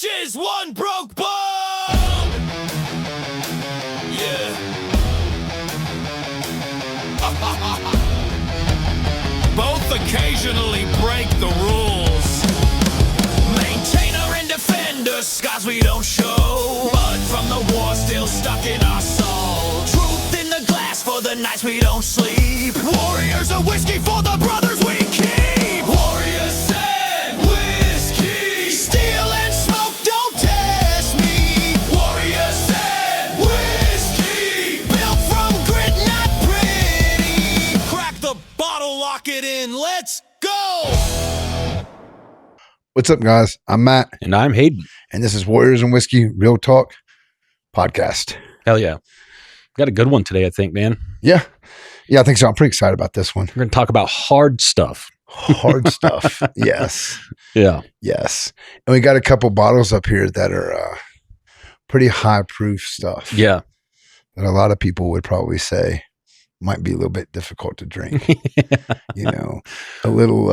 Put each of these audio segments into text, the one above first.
Ashes, one broke bone. Yeah. Both occasionally break the rules. Maintainer and defender, scars we don't show. Blood from the war still stuck in our soul. Truth in the glass for the nights we don't sleep. Warriors of whiskey for the brothers we keep. Warriors and whiskey. Steel and smoke, don't test me. Warriors and whiskey. Built from grit, not pretty. Crack the bottle, lock it in, let's go. What's up, guys? I'm Matt. And I'm Hayden. And this is Warriors and Whiskey Real Talk Podcast. Hell yeah. Got a good one today, I think, man. Yeah, I think so. I'm pretty excited about this one. We're going to talk about hard stuff. Hard stuff. Yes. Yeah. Yes. And we got a couple bottles up here that are pretty high proof stuff. Yeah. That a lot of people would probably say might be a little bit difficult to drink. You know, a little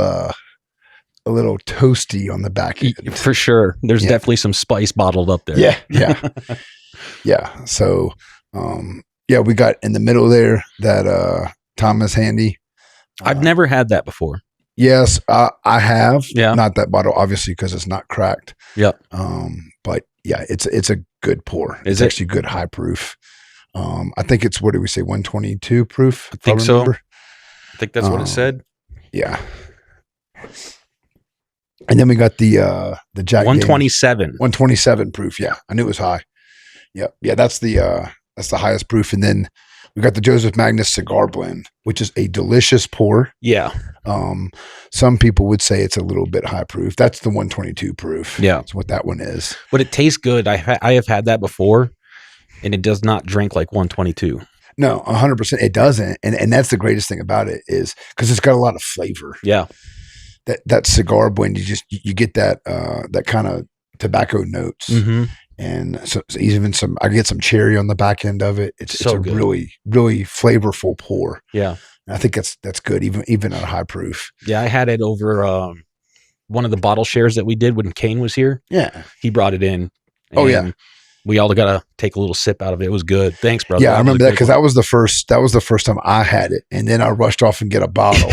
toasty on the back end. For sure. There's definitely some spice bottled up there. Yeah. Yeah. So, we got in the middle there that Thomas Handy. I've never had that before. Yes, I have. Yeah. Not that bottle, obviously, because it's not cracked. Yep. But yeah, it's a good pour. It's it? actually good high proof. I think it's, what do we say, 122 proof? I think so. I think that's what it said. Yeah. And then we got the Jack 127. 127 proof. Yeah, I knew it was high. Yep. Yeah, that's the highest proof. And then we got the Joseph Magnus Cigar Blend, which is a delicious pour. Yeah. Some people would say it's a little bit high proof. That's the 122 proof. Yeah. That's what that one is. But it tastes good. I have had that before, and it does not drink like 122. No, 100%. It doesn't. And that's the greatest thing about it is because it's got a lot of flavor. Yeah. That cigar blend, you get that kind of tobacco notes. Mm-hmm. And so even I get some cherry on the back end of it. It's a good. really, really flavorful pour. Yeah. And I think that's good, even at a high proof. Yeah. I had it over one of the bottle shares that we did when Kane was here. Yeah. He brought it in. Oh, yeah. We all got to take a little sip out of it. It was good. Thanks, brother. Yeah, I remember that because that was the first time I had it, and then I rushed off and get a bottle,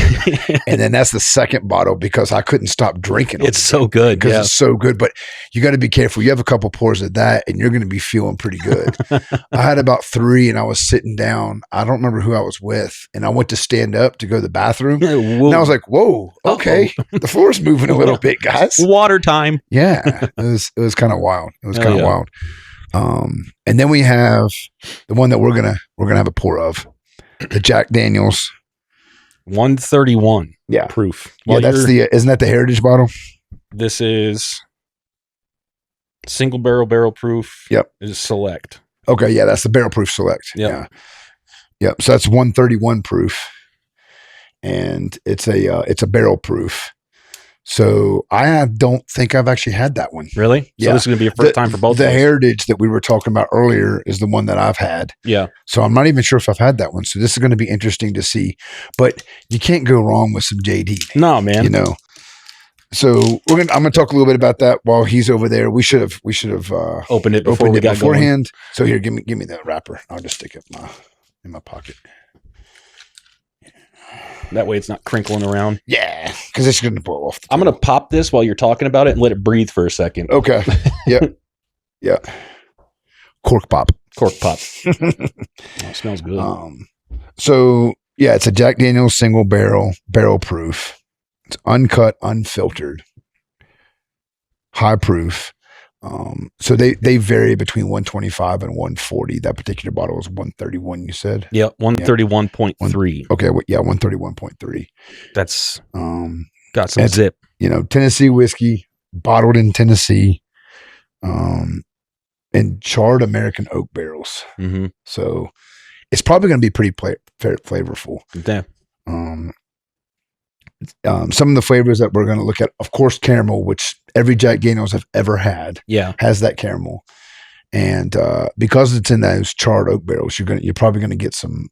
and then that's the second bottle because I couldn't stop drinking. It's so good because it's so good. But you got to be careful. You have a couple pours of that, and you're going to be feeling pretty good. I had about 3, and I was sitting down. I don't remember who I was with, and I went to stand up to go to the bathroom, and I was like, "Whoa, okay, the floor's moving a little bit, guys." Water time. Yeah, it was kind of wild. It was kind of wild. And then we have the one that we're gonna have a pour of, the Jack Daniels 131 proof. Well, that's isn't that the Heritage bottle? This is single barrel proof. Yep. Is select. Okay, yeah, that's the barrel proof select. Yep. Yeah. Yep. So that's 131 proof, and it's a barrel proof. So I don't think I've actually had that one. Really? Yeah. So this is going to be a first time for both. The Heritage that we were talking about earlier is the one that I've had. Yeah. So I'm not even sure if I've had that one. So this is going to be interesting to see. But you can't go wrong with some JD. No, man. You know. So I'm going to talk a little bit about that while he's over there. We should have opened it beforehand. Going. So here, give me that wrapper. I'll just stick it in my pocket. That way it's not crinkling around. Yeah, because it's going to blow off. I'm going to pop this while you're talking about it and let it breathe for a second. Okay. Yep. Yeah. Cork pop. It smells good. So yeah, it's a Jack Daniel's single barrel proof. It's uncut, unfiltered, high proof. So they vary between 125 and 140. That particular bottle is 131. You said? Yeah, 131.3. Okay, 131.3. That's got some zip. You know, Tennessee whiskey, bottled in Tennessee, and charred American oak barrels. Mm-hmm. So it's probably going to be pretty flavorful. Yeah. Some of the flavors that we're going to look at, of course, caramel, which every Jack Daniels I've ever had has that caramel. And because it's in those charred oak barrels, you're probably going to get some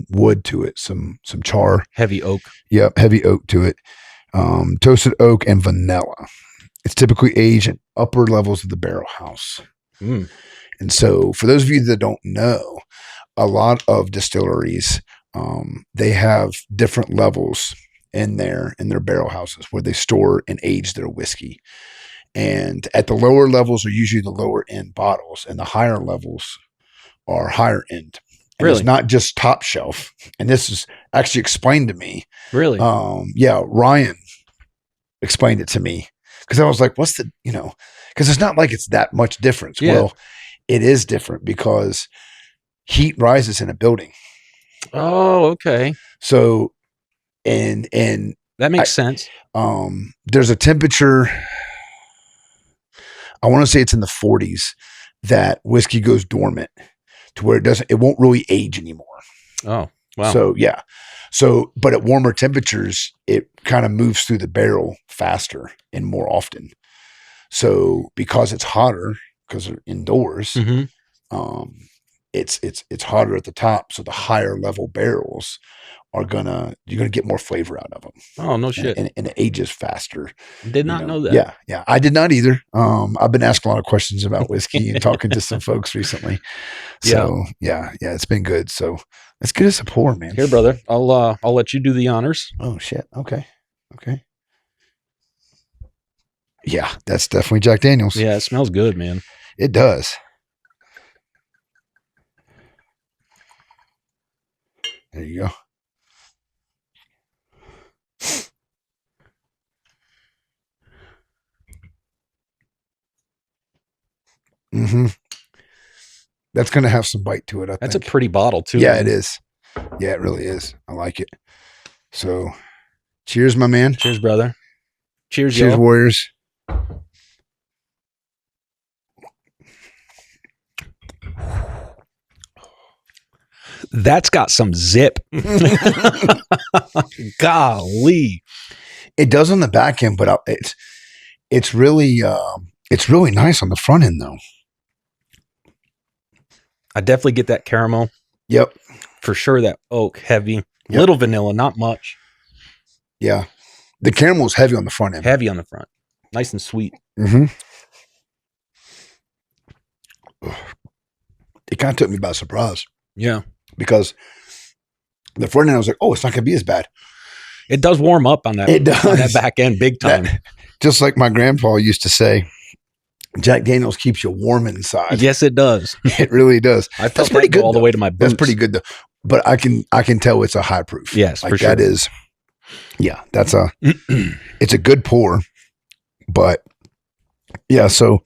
wood to it, some char, heavy oak. Yep, heavy oak to it. Toasted oak and vanilla. It's typically aged in upper levels of the barrel house. Mm. And so for those of you that don't know, a lot of distilleries, they have different levels in their barrel houses where they store and age their whiskey. And at the lower levels are usually the lower end bottles, and the higher levels are higher end. And Really? it's not just top shelf. And this is actually explained to me. Really? Yeah, Ryan explained it to me because I was like, what's the, because it's not like it's that much difference. Yeah. Well, it is different because heat rises in a building. Oh, okay. So, and That makes sense. there's a temperature, I want to say it's in the 40s, that whiskey goes dormant to where it won't really age anymore. Oh, wow. So, yeah. So, but at warmer temperatures, it kind of moves through the barrel faster and more often. So, because it's hotter, because they're indoors, it's hotter at the top. So the higher level barrels you're gonna get more flavor out of them. Oh, no shit. And it ages faster. Did not know that. Yeah. Yeah. I did not either. I've been asking a lot of questions about whiskey and talking to some folks recently. So yeah, it's been good. So let's get us a pour, man. Here, brother. I'll let you do the honors. Oh shit. Okay. Yeah, that's definitely Jack Daniels. Yeah, it smells good, man. It does. There you go. Mm-hmm. That's going to have some bite to it, I think. That's a pretty bottle, too. Yeah, man. it is. Yeah, it really is. I like it. So, cheers, my man. Cheers, brother. Cheers, Cheers, y'all. Warriors. That's got some zip. Golly. It does on the back end, but it's really nice on the front end, though. I definitely get that caramel. Yep. For sure, that oak, heavy. Yep. Little vanilla, not much. Yeah. The caramel is heavy on the front end. Heavy on the front. Nice and sweet. Mm-hmm. It kind of took me by surprise. Yeah. Because the front end, I was like, oh, it's not going to be as bad. It does warm up on that. It does. On that back end big time. Just like my grandpa used to say, Jack Daniels keeps you warm inside. Yes, it does. It really does. I felt pretty good all the way to my boots. That's pretty good though. But I can tell it's a high proof. Yes, like for sure. That is, yeah, that's it's a good pour. But yeah, so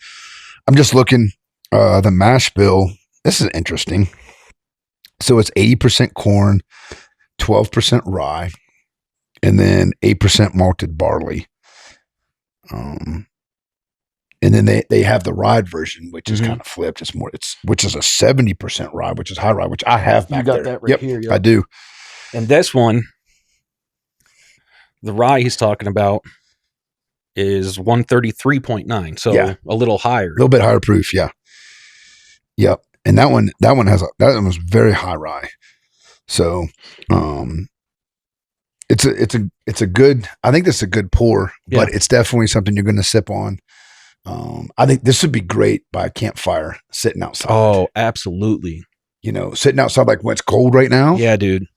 I'm just looking, the mash bill. This is interesting. So it's 80% corn, 12% rye, and then 8% malted barley. And then they have the rye version, which is kind of flipped. Which is a 70% rye, which is high rye, which I have back there. You got that right here. Yep. I do. And this one, the rye he's talking about is 133.9. So Yeah. a little higher. A little bit higher proof, yeah. Yep. And that one was very high rye. So it's a good, I think this is a good pour, but it's definitely something you're going to sip on. I think this would be great by a campfire sitting outside. Oh, absolutely. Sitting outside like when it's cold right now. Yeah, dude.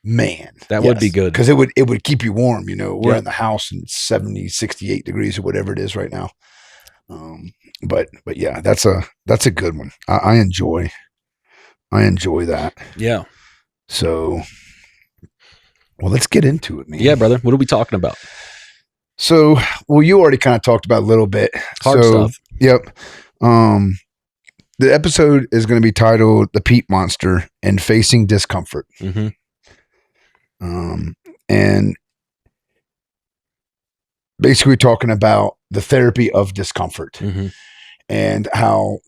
Man, that would be good. Because it would keep you warm. We're in the house and it's 70, 68 degrees or whatever it is right now. But yeah, that's a good one. I enjoy that. Yeah. So, well, let's get into it, man. Yeah, brother. What are we talking about? So, well, you already kind of talked about a little bit. Hard stuff. Yep. The episode is going to be titled "The Peat Monster and Facing Discomfort." Mm-hmm. And basically talking about the therapy of discomfort and how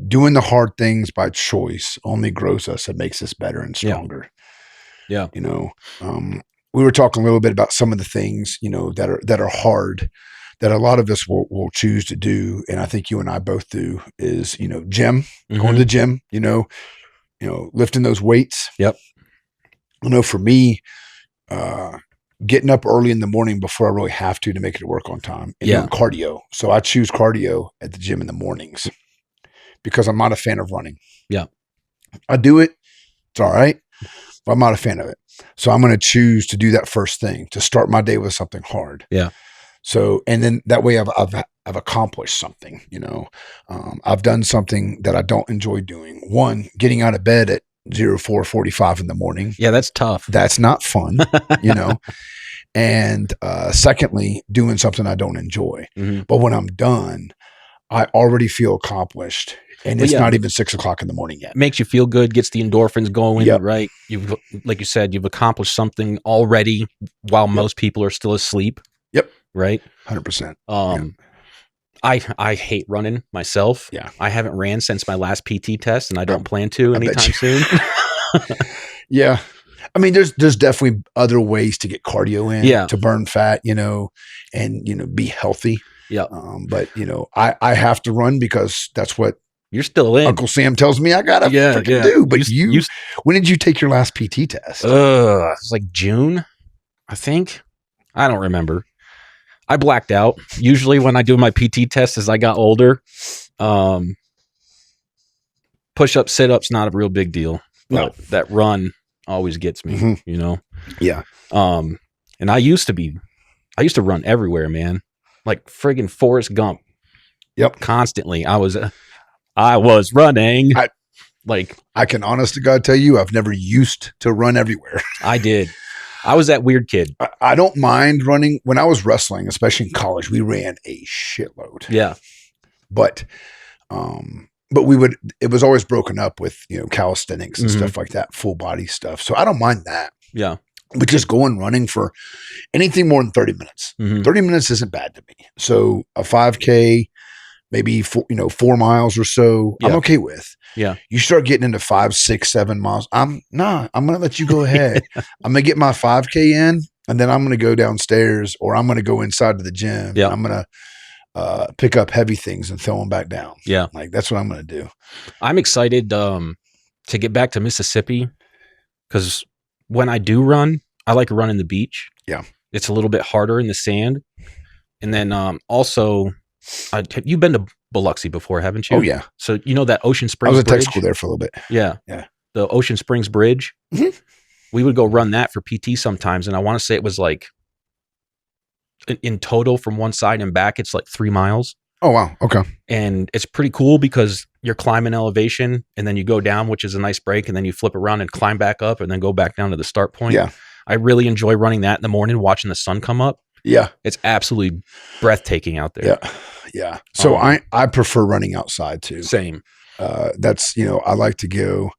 doing the hard things by choice only grows us and makes us better and stronger. Yeah. We were talking a little bit about some of the things, that are hard that a lot of us will choose to do. And I think you and I both do is, gym, going to the gym, lifting those weights. Yep. I know for me, getting up early in the morning before I really have to make it to work on time, and Yeah. doing cardio. So I choose cardio at the gym in the mornings because I'm not a fan of running. Yeah. I do it. It's all right, but I'm not a fan of it. So I'm going to choose to do that first thing, to start my day with something hard. Yeah. So, and then that way I've accomplished something, I've done something that I don't enjoy doing. One, getting out of bed at 04:45 in the morning. Yeah, that's tough. That's not fun, And secondly, doing something I don't enjoy. Mm-hmm. But when I'm done, I already feel accomplished. And it's not even 6 o'clock in the morning yet. Makes you feel good, gets the endorphins going, Yep. right? You've, like you said, you've accomplished something already while most people are still asleep. Yep. Right? 100%. I hate running myself. Yeah. I haven't ran since my last PT test, and I don't plan to anytime soon. Yeah. I mean, there's definitely other ways to get cardio in, to burn fat, and, be healthy. Yeah. But, I have to run because that's what you're still in. Uncle Sam tells me I got to freaking do. But when did you take your last PT test? It's like June, I think. I don't remember. I blacked out. Usually when I do my PT test as I got older, push-up, sit-ups, not a real big deal. No. But that run always gets me, Yeah. And I used to run everywhere, man. Like friggin' Forrest Gump. Yep. Constantly. I was running. I can honest to God tell you, I've never used to run everywhere. I did. I was that weird kid. I don't mind running. When I was wrestling, especially in college, we ran a shitload. Yeah. But it was always broken up with, calisthenics and stuff like that, full body stuff. So I don't mind that. Yeah. But just going running for anything more than 30 minutes. 30 minutes isn't bad to me. So a 5K, maybe 4 miles or so, I'm okay with. Yeah. You start getting into 5, 6, 7 miles. I'm going to let you go ahead. I'm going to get my 5K in, and then I'm going to go downstairs, or I'm going to go inside to the gym. Yeah. I'm going to pick up heavy things and throw them back down. Yeah. Like that's what I'm going to do. I'm excited to get back to Mississippi, because when I do run, I like to run in the beach. Yeah. It's a little bit harder in the sand. And then also, you've been to Biloxi before, haven't you? Oh, yeah. So that Ocean I Springs was at Bridge? tech school there for a little bit. Yeah. Yeah. The Ocean Springs Bridge. Mm-hmm. We would go run that for PT sometimes. And I want to say it was like, in total from one side and back, it's like 3 miles. Oh, wow. Okay. And it's pretty cool because you're climbing elevation and then you go down, which is a nice break. And then you flip around and climb back up and then go back down to the start point. Yeah. I really enjoy running that in the morning, watching the sun come up. Yeah. It's absolutely breathtaking out there. Yeah. Yeah. So I prefer running outside too. Same. That's, I like to go,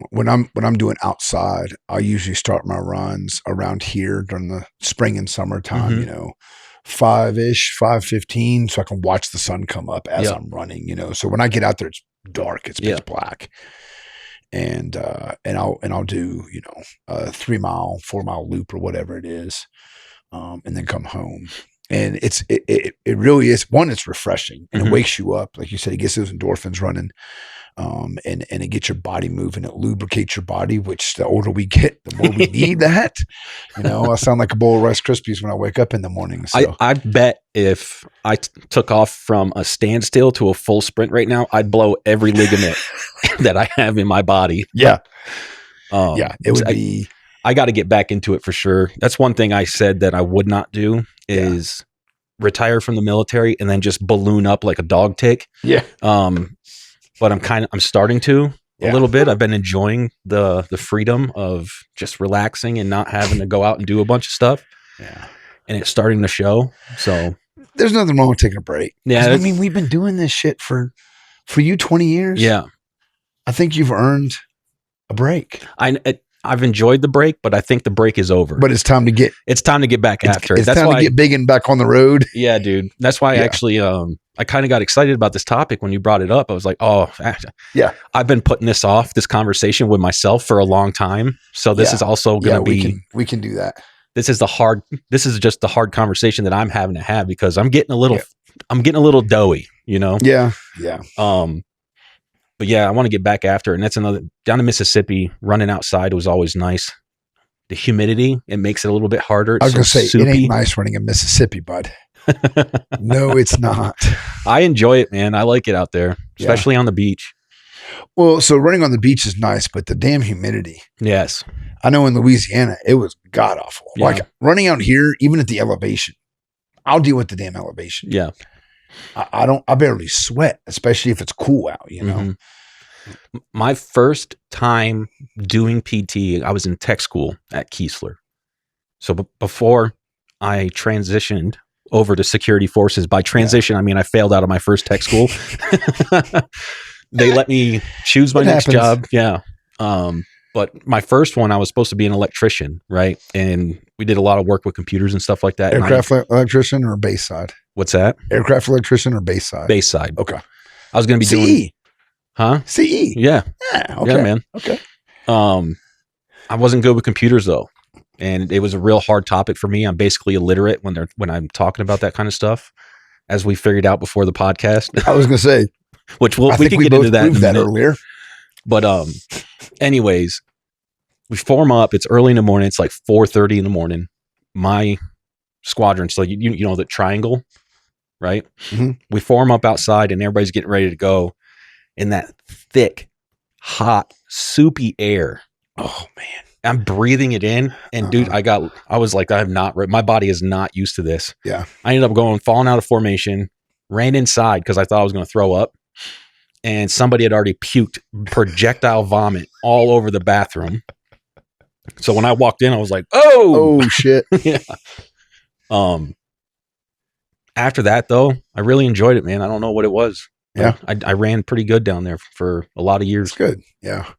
when I'm doing outside, I usually start my runs around here during the spring and summertime, 5-ish, 5:15, so I can watch the sun come up as I'm running, So when I get out there, it's dark, it's pitch black. And I'll do, a 3 mile, 4 mile loop or whatever it is. And then come home. And it really is, one, it's refreshing and it wakes you up. Like you said, it gets those endorphins running. And it gets your body moving. It lubricates your body, which the older we get, the more we need that. I sound like a bowl of Rice Krispies when I wake up in the morning. So. I bet if I took off from a standstill to a full sprint right now, I'd blow every ligament that I have in my body. Yeah. It would be. I got to get back into it for sure. That's one thing I said that I would not do is retire from the military and then just balloon up like a dog tick. Yeah. But I'm starting to a little bit. I've been enjoying the freedom of just relaxing and not having to go out and do a bunch of stuff. Yeah. And it's starting to show. So there's nothing wrong with taking a break. Yeah. I mean, we've been doing this shit for you 20 years. Yeah. I think you've earned a break. I've enjoyed the break, but I think the break is over. But it's time to get back after it. It's time to get big and back on the road. Yeah, dude. That's why I actually, I kind of got excited about this topic when you brought it up. I was like, oh, yeah. I've been putting this conversation with myself for a long time. So this is also going to be. We can do that. This is just the hard conversation that I'm having to have because I'm getting a little doughy, Yeah. Yeah. But yeah, I want to get back after it. And that's another, down in Mississippi, running outside was always nice. the humidity, it makes it a little bit harder. It's I was going to say, soupy. it ain't nice running in Mississippi, bud. No, it's not. I enjoy it, man. I like it out there, especially on the beach. Well, so running on the beach is nice, but the damn humidity. Yes. I know in Louisiana, it was god awful. Yeah. Like running out here, even at the elevation, I'll deal with the damn elevation. Yeah. I barely sweat, especially if it's cool out, you know? Mm-hmm. My first time doing PT, I was in tech school at Keesler. So before I transitioned over to security forces, by transition, I mean, I failed out of my first tech school. They let me choose my next job. Yeah. But my first one, I was supposed to be an electrician, right? And we did a lot of work with computers and stuff like that. Aircraft electrician or base side? What's that? Aircraft electrician or base side? Base side. Okay. I was going to be doing... Huh? CE? Yeah. Okay. Yeah, man. Okay. I wasn't good with computers though. And it was a real hard topic for me. I'm basically illiterate when I'm talking about that kind of stuff, as we figured out before the podcast. I was going to say, which we can get into that in a minute. Earlier. But anyways, we form up. It's early in the morning. It's like 4:30 in the morning. My squadron, so you know the triangle, right? Mm-hmm. We form up outside, and everybody's getting ready to go. In that thick, hot, soupy air. Oh man. I'm breathing it in. And dude, I was like, my body is not used to this. Yeah. I ended up falling out of formation, ran inside because I thought I was going to throw up. And somebody had already puked projectile vomit all over the bathroom. So when I walked in, I was like, oh shit. Yeah. After that though, I really enjoyed it, man. I don't know what it was. Yeah. I ran pretty good down there for a lot of years. It's good. Yeah.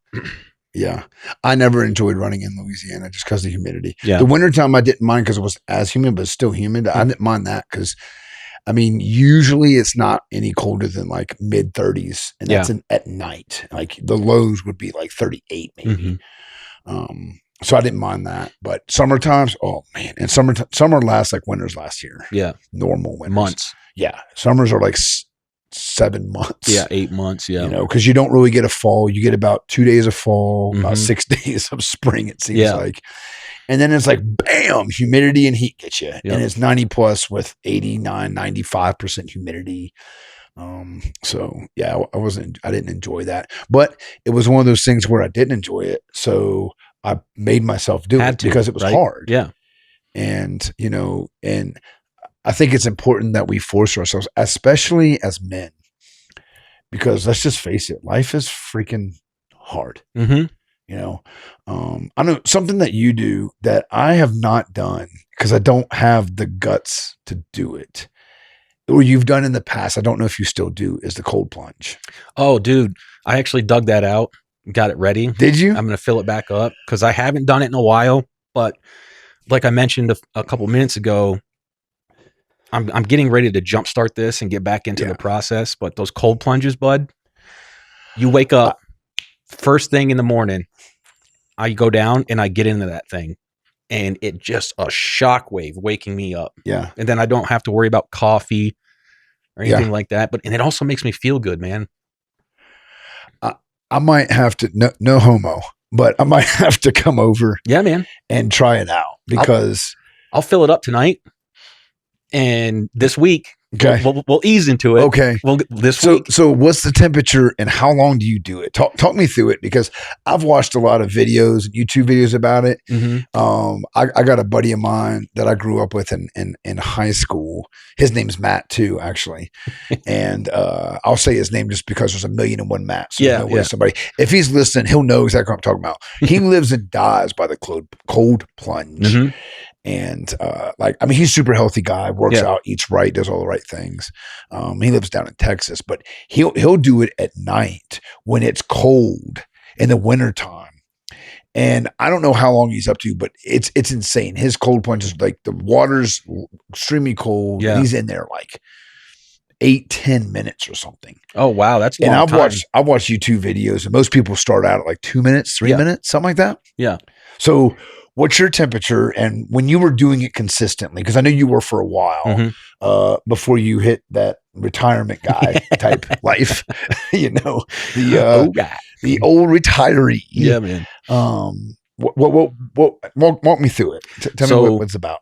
Yeah. I never enjoyed running in Louisiana just because of the humidity. Yeah. The wintertime I didn't mind because it was as humid, but it's still humid. I didn't mind that because, I mean, usually it's not any colder than like mid 30s. And that's at night. Like the lows would be like 38 maybe. Mm-hmm. So I didn't mind that. But summer times, oh man. And summer lasts like winters last year. Yeah. Normal winters. Months. Yeah. Summers are like 7 months. Yeah, 8 months. Yeah. You know, because you don't really get a fall. You get about 2 days of fall, about 6 days of spring, it seems like. And then it's like, bam, humidity and heat get you. Yep. And it's 90 plus with 89, 95% humidity. So yeah, I didn't enjoy that. But it was one of those things where I didn't enjoy it. So I made myself do it because it was hard. Yeah. And, you know, and I think it's important that we force ourselves, especially as men, because let's just face it, life is freaking hard. Mm-hmm. You know, I know something that you do that I have not done because I don't have the guts to do it, or you've done in the past. I don't know if you still do, is the cold plunge. Oh, dude, I actually dug that out, got it ready. Did you? I'm going to fill it back up because I haven't done it in a while, but like I mentioned a couple minutes ago, I'm getting ready to jumpstart this and get back into the process. But those cold plunges, bud, you wake up first thing in the morning, I go down and I get into that thing and it just a shockwave waking me up. Yeah. And then I don't have to worry about coffee or anything like that. And it also makes me feel good, man. I might have to, no homo, but I might have to come over. Yeah, man. And try it out because I'll fill it up tonight. And this week, we'll ease into it. Okay. This week. So what's the temperature and how long do you do it? Talk me through it because I've watched a lot of videos, YouTube videos about it. Mm-hmm. I got a buddy of mine that I grew up with in high school. His name's Matt too, actually. And I'll say his name just because there's 1,000,001 Matt. So somebody, if he's listening, he'll know exactly what I'm talking about. He lives and dies by the cold plunge. Mm-hmm. And he's a super healthy guy, works out, eats right, does all the right things. He lives down in Texas, but he'll do it at night when it's cold in the wintertime. And I don't know how long he's up to, but it's insane. His cold plunge is like the water's extremely cold. Yeah. He's in there like 8-10 minutes or something. Oh wow, that's long. And I've watched YouTube videos, and most people start out at like 2 minutes, 3 minutes, something like that. Yeah. So what's your temperature? And when you were doing it consistently, because I know you were for a while before you hit that retirement guy type life, you know, the old retiree. Yeah, man. Walk me through it. Tell me what it's about.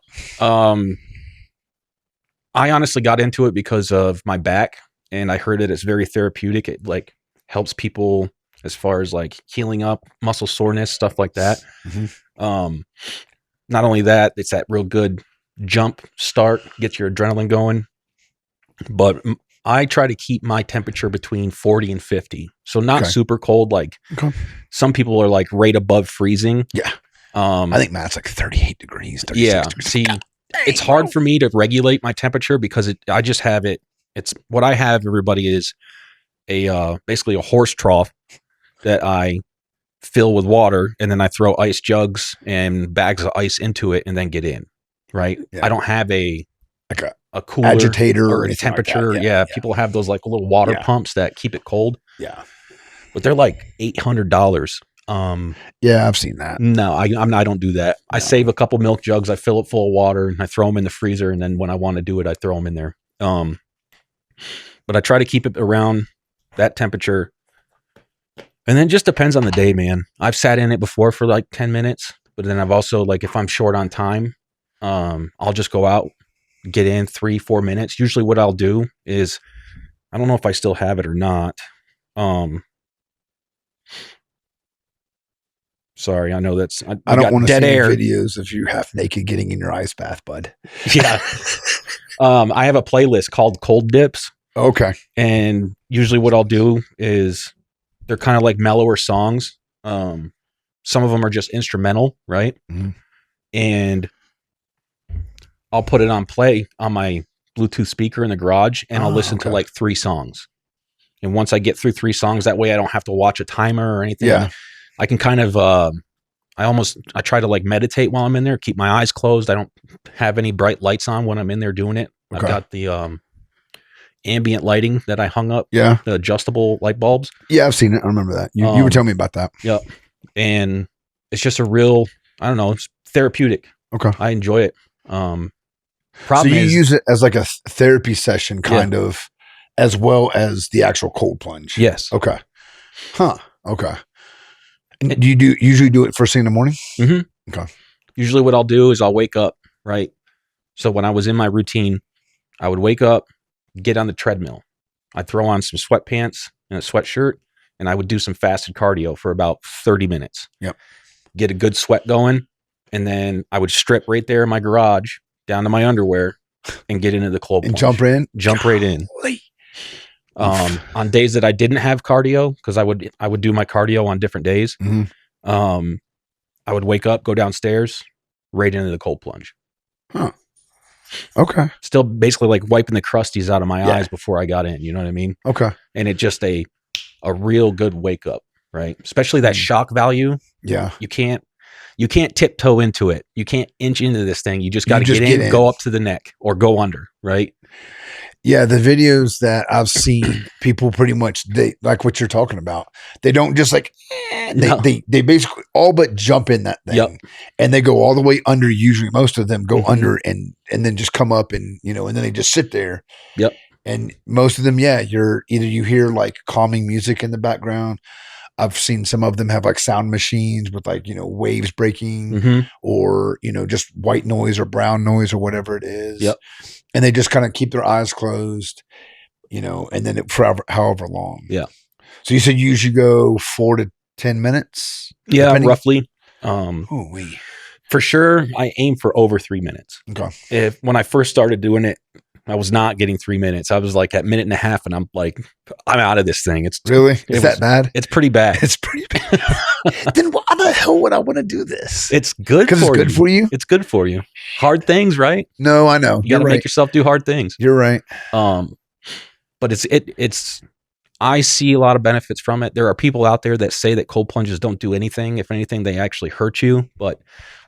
I honestly got into it because of my back, and I heard that it's very therapeutic. It like helps people as far as like healing up muscle soreness, stuff like that. Mm-hmm. Not only that, it's that real good jump start, gets your adrenaline going. But I try to keep my temperature between 40 and 50. So not super cold. Like some people are like right above freezing. Yeah. I think Matt's like 38 degrees. 36 degrees. See, it's hard for me to regulate my temperature because I just have it. It's what I have. Everybody is basically a horse trough that I fill with water, and then I throw ice jugs and bags of ice into it and then get in. Right. Yeah. I don't have a cooler agitator or a temperature. Like yeah. People have those like little water pumps that keep it cold. Yeah. But they're like $800. Yeah, I've seen that. No, I don't do that. No. I save a couple milk jugs. I fill it full of water and I throw them in the freezer. And then when I want to do it, I throw them in there. But I try to keep it around that temperature. And then it just depends on the day, man. I've sat in it before for like 10 minutes, but then I've also like, if I'm short on time, I'll just go out, get in 3-4 minutes. Usually what I'll do is, I don't know if I still have it or not. Sorry, I know that's. I don't want to see videos of you half naked getting in your ice bath, bud. Yeah. I have a playlist called Cold Dips. Okay. And usually what I'll do is they're kind of like mellower songs. Some of them are just instrumental, right? Mm-hmm. And I'll put it on play on my Bluetooth speaker in the garage, and I'll listen to like 3 songs. And once I get through 3 songs, that way I don't have to watch a timer or anything. Yeah. I can kind of, I try to like meditate while I'm in there, keep my eyes closed. I don't have any bright lights on when I'm in there doing it. Okay. I've got the ambient lighting that I hung up. Yeah. The adjustable light bulbs. Yeah, I've seen it. I remember that. You were telling me about that. Yep. And it's just a real, I don't know, it's therapeutic. Okay. I enjoy it. So you use it as like a therapy session kind of, as well as the actual cold plunge. Yes. Okay. Huh. Okay. And do you usually do it first thing in the morning? Mm-hmm. Okay. Usually what I'll do is I'll wake up, right? So when I was in my routine, I would wake up, get on the treadmill. I'd throw on some sweatpants and a sweatshirt, and I would do some fasted cardio for about 30 minutes. Yep. Get a good sweat going, and then I would strip right there in my garage down to my underwear and get into the cold plunge. And jump right in. On days that I didn't have cardio, because I would do my cardio on different days. Mm-hmm. I would wake up, go downstairs, right into the cold plunge. Huh. Okay. Still basically like wiping the crusties out of my eyes before I got in. You know what I mean? Okay. And it just a real good wake up, right? Especially that shock value. Yeah. You can't tiptoe into it. You can't inch into this thing. You just got to get in, go up to the neck or go under, right? Yeah, the videos that I've seen, people pretty much, they like what you're talking about. They don't just like, they basically all but jump in that thing, and they go all the way under. Usually, most of them go under and then just come up and and then they just sit there. Yep. And most of them, you hear like calming music in the background. I've seen some of them have like sound machines with like, waves breaking or, just white noise or brown noise or whatever it is. Yep. And they just kind of keep their eyes closed, and then forever, however long. Yeah. So you said you usually go 4 to 10 minutes? Yeah, depending? Roughly. For sure, I aim for over 3 minutes. Okay. When I first started doing it, I was not getting 3 minutes. I was like at minute and a half, and I'm like, I'm out of this thing. It's that bad? It's pretty bad. It's pretty bad. Then why the hell would I want to do this? It's good for you. It's good for you? It's good for you. Hard things, right? No, I know. You got to make yourself do hard things. You're right. But it's I see a lot of benefits from it. There are people out there that say that cold plunges don't do anything. If anything, they actually hurt you. But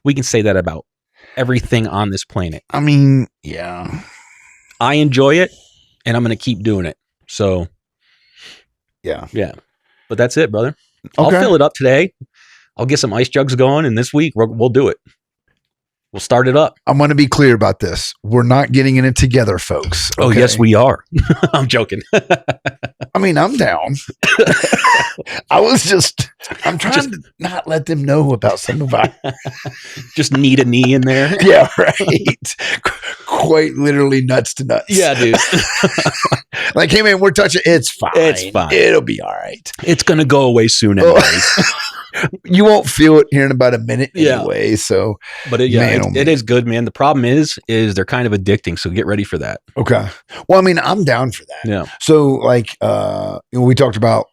we can say that about everything on this planet. I mean, yeah. I enjoy it, and I'm going to keep doing it. So, yeah. But that's it, brother. Okay. I'll fill it up today. I'll get some ice jugs going, and this week we'll do it. We'll start it up. I'm going to be clear about this. We're not getting in it together, folks. Oh, yes, we are. I'm joking. I mean, I'm down. I'm trying to not let them know about some of our. Just knee to knee in there. Yeah, right. Quite literally nuts to nuts. Yeah, dude. Like, hey, man, we're touching. It's fine. It's fine. It'll be all right. It's going to go away soon anyways. You won't feel it here in about a minute anyway. So, but it is good, man. The problem is they're kind of addicting. So get ready for that. Okay. Well, I mean, I'm down for that. Yeah. So like, we talked about,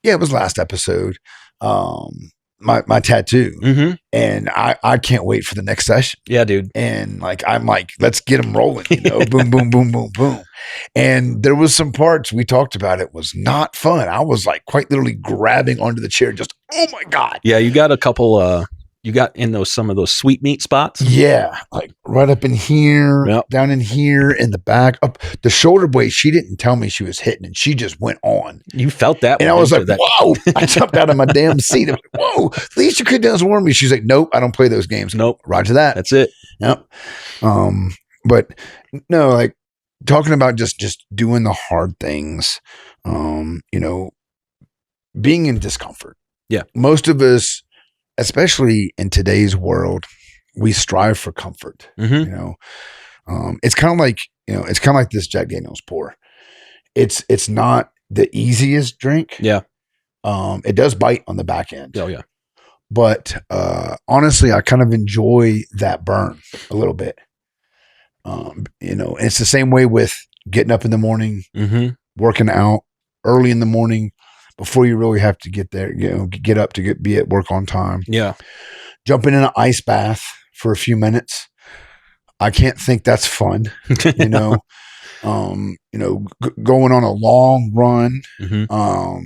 it was last episode, my tattoo, and I can't wait for the next session. Yeah, dude. And like, I'm like, let's get them rolling, boom, boom, boom, boom, boom. And there was some parts we talked about. It was not fun. I was like quite literally grabbing onto the chair. Just, oh my God. Yeah. You got a couple, you got in some of those sweet meat spots. Yeah. Like right up in here, down in here, in the back, up the shoulder blade. She didn't tell me she was hitting and she just went on. You felt that. And I was like, whoa, I jumped out of my damn seat. I'm like, whoa, at least you could dance warn me. She's like, nope, I don't play those games. Nope. Roger that. That's it. Yep. But no, like talking about just doing the hard things, being in discomfort. Yeah. Most of us, especially in today's world, we strive for comfort. It's kind of like, this Jack Daniel's pour. It's not the easiest drink. Yeah. It does bite on the back end. Oh yeah. But honestly, I kind of enjoy that burn a little bit. It's the same way with getting up in the morning, working out early in the morning before you really have to get there, get up to be at work on time. Yeah. Jumping in an ice bath for a few minutes. I can't think that's fun, going on a long run. I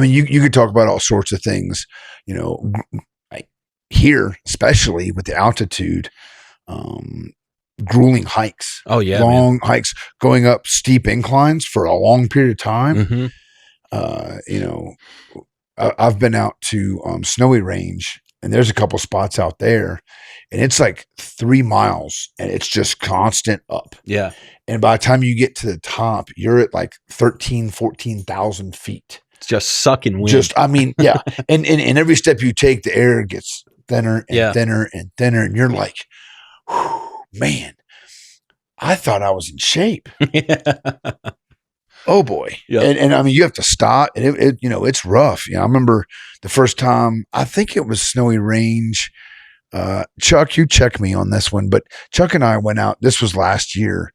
mean, you could talk about all sorts of things, like here, especially with the altitude, grueling hikes. Oh yeah. Long hikes, going up steep inclines for a long period of time. I've been out to Snowy Range, and there's a couple spots out there, and it's like 3 miles and it's just constant up. Yeah. And by the time you get to the top, you're at like 14,000 feet. It's just sucking wind. Yeah. and every step you take, the air gets thinner and thinner and thinner. And you're like, man, I thought I was in shape. Oh boy. Yep. And I mean, you have to stop, and it's rough. I remember the first time, I think it was Snowy Range. Chuck, you check me on this one, but Chuck and I went out, this was last year,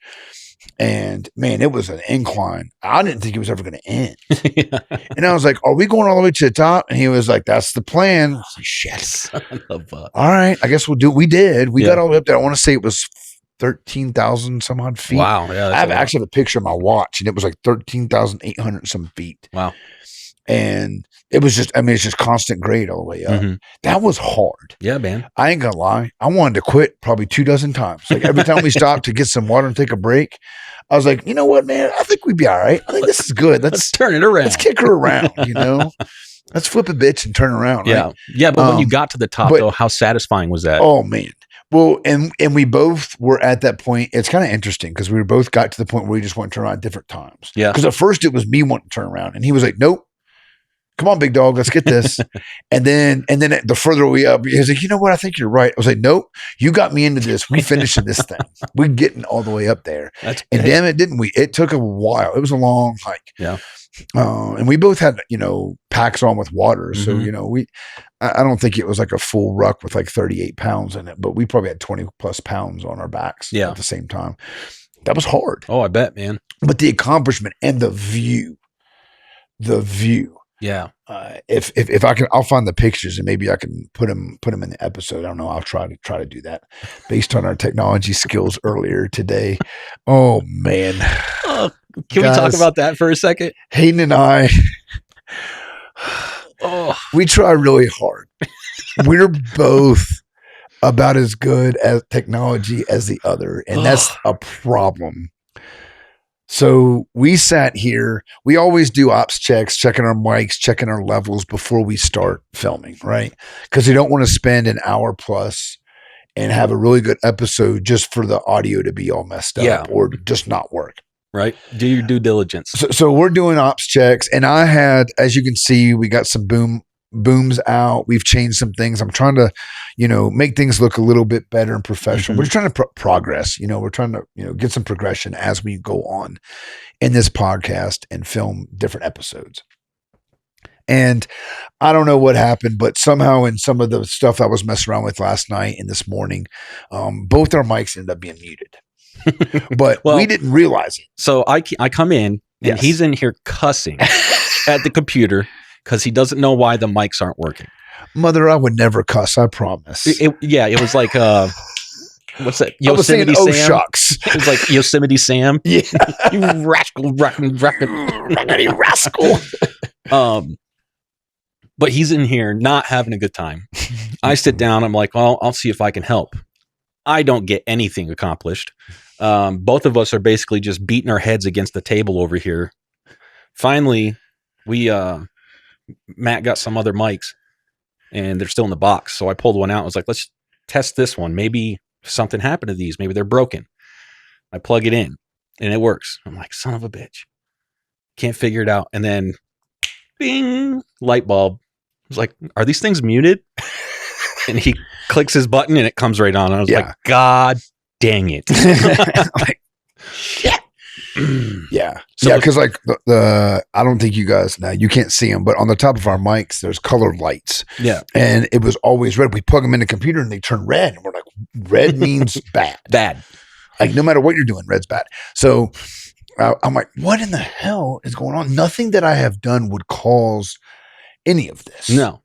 and man, it was an incline. I didn't think it was ever going to end. And I was like, are we going all the way to the top? And he was like, that's the plan. I was like, shit. All right. I guess we'll do it. We did. We got all the way up there. I want to say it was 13,000 some odd feet. Wow. Yeah. I actually have a picture of my watch, and it was like 13,800 some feet. Wow. And it was just, it's just constant grade all the way up. That was hard. Yeah, man. I ain't gonna lie. I wanted to quit probably 24 times. Like every time we stopped to get some water and take a break, I was like, you know what, man? I think we'd be all right. I think this is good. Let's turn it around. Let's kick her around, Let's flip a bitch and turn around. Yeah. Right? Yeah. But when you got to the top, though, how satisfying was that? Oh, man. Well, and we both were at that point. It's kind of interesting because we both got to the point where we just want to turn around at different times. Yeah. Because at first it was me wanting to turn around, and he was like, nope. Come on, big dog, let's get this. and then the further we up, he was like, you know what? I think you're right. I was like, nope, you got me into this. We finishing this thing. We're getting all the way up there. And damn it, didn't we? It took a while. It was a long hike. Yeah. And we both had, packs on with water. So, I don't think it was like a full ruck with like 38 pounds in it, but we probably had 20 plus pounds on our backs at the same time. That was hard. Oh, I bet, man. But the accomplishment and the view. Yeah. If I can, I'll find the pictures and maybe I can put them in the episode. I don't know. I'll try to do that based on our technology skills earlier today. Oh man. Can we talk about that for a second? Hayden and I, we try really hard. We're both about as good at technology as the other. And that's a problem. So we sat here, we always do ops checks, checking our mics, checking our levels before we start filming, right? Because we don't want to spend an hour plus and have a really good episode just for the audio to be all messed up Yeah. or just not work. Right. Do your due diligence. So we're doing ops checks, and I had, as you can see, we got some booms out. We've changed some things. I'm trying to, make things look a little bit better and professional. Mhm. We're just trying to progress. We're trying to, get some progression as we go on in this podcast and film different episodes. And I don't know what happened, but somehow in some of the stuff I was messing around with last night and this morning, both our mics ended up being muted. But Well, we didn't realize it. So I come in and Yes. he's in here cussing at the computer because he doesn't know why the mics aren't working. Mother, I would never cuss, I promise. It was like what's that? I was saying, Yosemite oh, Sam. shucks. It was like Yosemite Sam. Yeah. You rascal, Raggedy rascal. But he's in here not having a good time. I sit down. I'm like, well, I'll see if I can help. I don't get anything accomplished. Both of us are basically just beating our heads against the table over here. Finally, Matt got some other mics and they're still in the box. So I pulled one out. I was like, let's test this one. Maybe something happened to these. Maybe they're broken. I plug it in and it works. I'm like, son of a bitch. Can't figure it out. And then bing, light bulb. I was like, are these things muted? And he clicks his button and it comes right on. I was like, God dang it. Like, shit. Yeah. So yeah. Cause like the, I don't think you guys, now you can't see them, but on the top of our mics, there's colored lights. Yeah. And it was always red. We plug them in the computer and they turn red. And we're like, red means bad. Bad. Like no matter what you're doing, red's bad. So I'm like, what in the hell is going on? Nothing that I have done would cause any of this. No.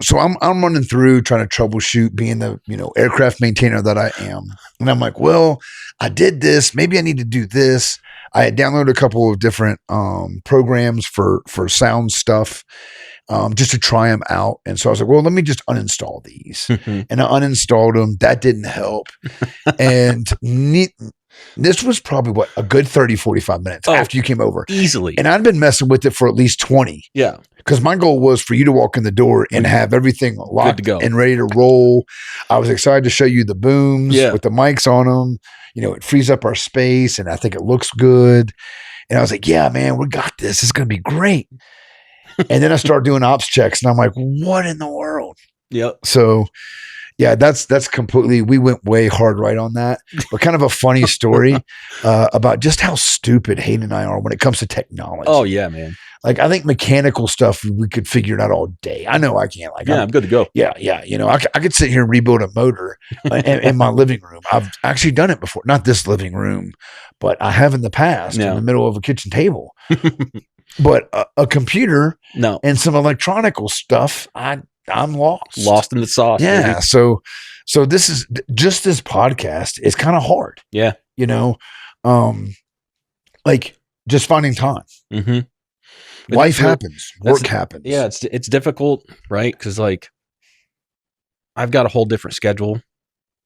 So I'm running through trying to troubleshoot, being the, aircraft maintainer that I am. And I'm like, well, I did this. Maybe I need to do this. I had downloaded a couple of different programs for sound stuff just to try them out. And so I was like, well, let me just uninstall these. And I uninstalled them. That didn't help. And this was probably a good 30, 45 minutes after you came over. Easily. And I'd been messing with it for at least 20. Yeah. Because my goal was for you to walk in the door and have everything locked to go and ready to roll. I was excited to show you the booms with the mics on them. It frees up our space and I think it looks good. And I was like, yeah, man, we got this. It's going to be great. And then I started doing ops checks and I'm like, what in the world? Yep. So yeah, that's completely, we went way hard right on that, but kind of a funny story about just how stupid Hayden and I are when it comes to technology. Oh yeah, man. Like I think mechanical stuff, we could figure it out all day. I know I can't. Like, I'm good to go. Yeah. I could sit here and rebuild a motor in my living room. I've actually done it before. Not this living room, but I have in the past in the middle of a kitchen table. But a computer and some electronical stuff, I'm lost in the sauce. Yeah. Baby. So this is just this podcast is kind of hard. Yeah. Like just finding time. Mm-hmm. Life happens. Work happens. Yeah. It's difficult, right? Because like I've got a whole different schedule.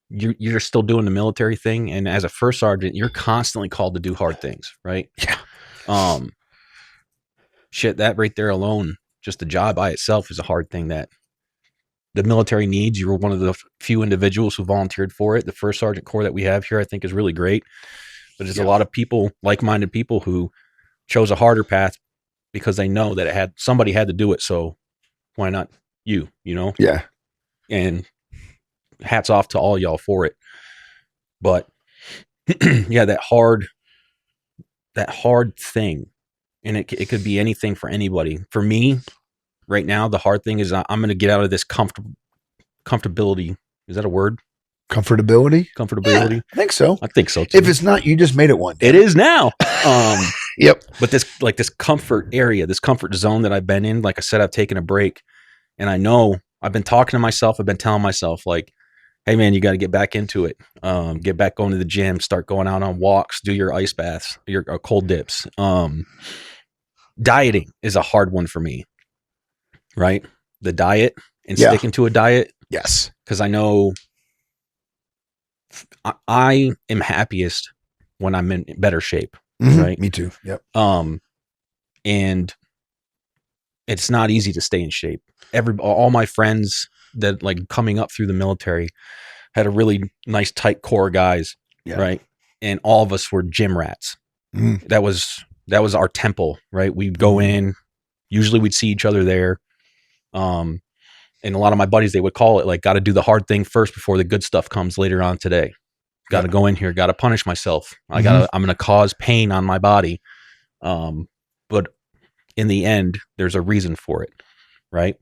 You're still doing the military thing. And as a first sergeant, you're constantly called to do hard things, right? Yeah. Shit, that right there alone, just the job by itself is a hard thing that the military needs. You were one of the few individuals who volunteered for it. The first sergeant corps that we have here, I think, is really great. But there's a lot of people, like-minded people, who chose a harder path because they know that somebody had to do it. So why not you? Yeah. And hats off to all y'all for it. But yeah, that hard thing, and it could be anything for anybody. For me, right now, the hard thing is I'm going to get out of this comfortability. Is that a word? Comfortability? Comfortability. Yeah, I think so. I think so too. If it's not, you just made it one. It is now. Yep. But this comfort area, this comfort zone that I've been in, like I said, I've taken a break, and I know I've been talking to myself. I've been telling myself like, hey man, you got to get back into it. Get back going to the gym, start going out on walks, do your ice baths, your cold dips. Dieting is a hard one for me, right? The diet and sticking to a diet. Yes. Because I know I am happiest when I'm in better shape. Mm-hmm. Right. Me too. Yep. And it's not easy to stay in shape. All my friends that like coming up through the military, had a really nice tight core of guys, Yeah. right? And all of us were gym rats. Mhm. That was our temple, right? We'd go in, usually we'd see each other there. And a lot of my buddies, they would call it like, got to do the hard thing first before the good stuff comes later on today. Got to go in here, got to punish myself. I'm going to cause pain on my body. But in the end, there's a reason for it, right?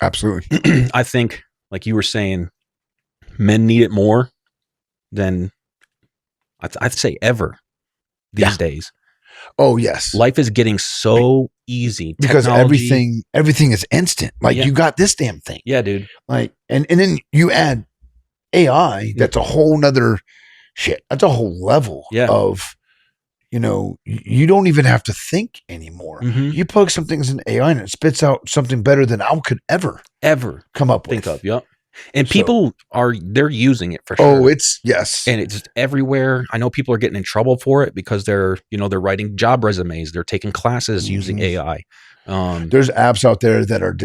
Absolutely. I think, like you were saying, men need it more than I'd say ever these days. Oh yes. Life is getting so easy because Technology- everything is instant. Like Yeah. you got this damn thing. Yeah, dude. Like and then you add AI, that's a whole nother shit. That's a whole level of, you don't even have to think anymore. Mhm. You plug some things in AI and it spits out something better than I could ever Ever come up think with. of. Yep. And So- people they're using it for sure. Oh, it's yes. And it's everywhere. I know people are getting in trouble for it because they're writing job resumes. They're taking classes using AI. There's apps out there that are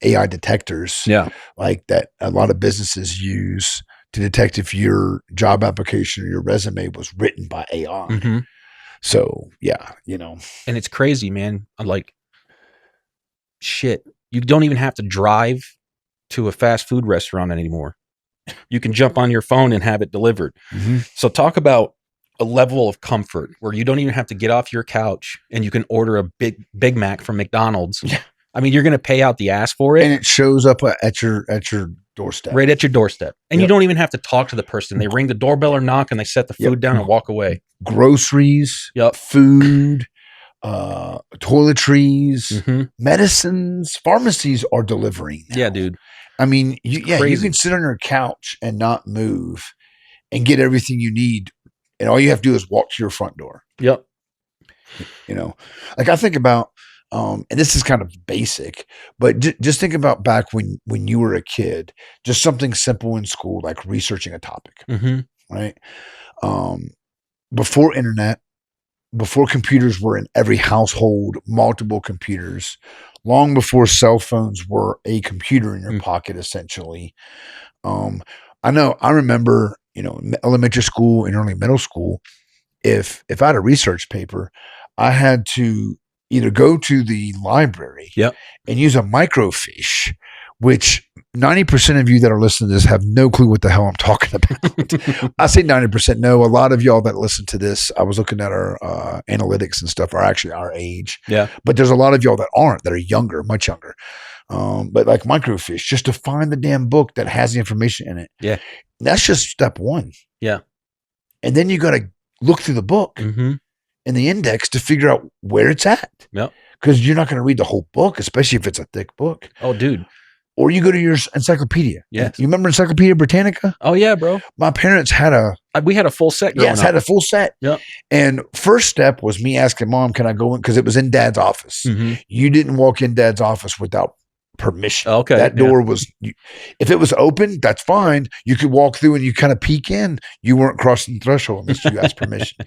AI detectors. Yeah. Like that a lot of businesses use to detect if your job application or your resume was written by AI. Mhm. So yeah, And it's crazy, man. I'm like, shit. You don't even have to drive to a fast food restaurant anymore. You can jump on your phone and have it delivered. So talk about a level of comfort where you don't even have to get off your couch and you can order a Big Mac from McDonald's. Yeah. I mean, you're going to pay out the ass for it. and it shows up at your doorstep. Right at your doorstep. And you Yep. don't even have to talk to the person. They ring the doorbell or knock and they set the food down and walk away. Groceries, Yep. food, toiletries, Mhm. medicines, pharmacies are delivering now. Yeah, dude. I mean, you crazy. can sit on your couch and not move and get everything you need. And all you have to do is walk to your front door. Yep. Like I think about, and this is kind of basic, but just think about back when you were a kid, just something simple in school, like researching a topic, Mm-hmm. right? Before internet, before computers were in every household, multiple computers, long before cell phones were a computer in your pocket, essentially. I remember, elementary school and early middle school, if I had a research paper, I had to either go to the library and use a microfiche, which 90% of you that are listening to this have no clue what the hell I'm talking about. I say 90%. No, a lot of y'all that listen to this, I was looking at our analytics and stuff, are actually our age. Yeah. But there's a lot of y'all that aren't, that are younger, much younger. But like microfiche, just to find the damn book that has the information in it. Yeah. That's just step one. Yeah. And then you got to look through the book Mm-hmm. in the index to figure out where it's at. Yep. Because you're not going to read the whole book, especially if it's a thick book. Oh, dude. Or you go to your encyclopedia. Yes. You remember Encyclopedia Britannica? Oh, yeah, bro. My parents had We had a full set growing up. had a full set. Yep. And first step was me asking Mom, can I go in? Because it was in Dad's office. Mhm. You didn't walk in Dad's office without permission. Okay. That door was, if it was open, that's fine. You could walk through and you kind of peek in. You weren't crossing the threshold unless you asked permission.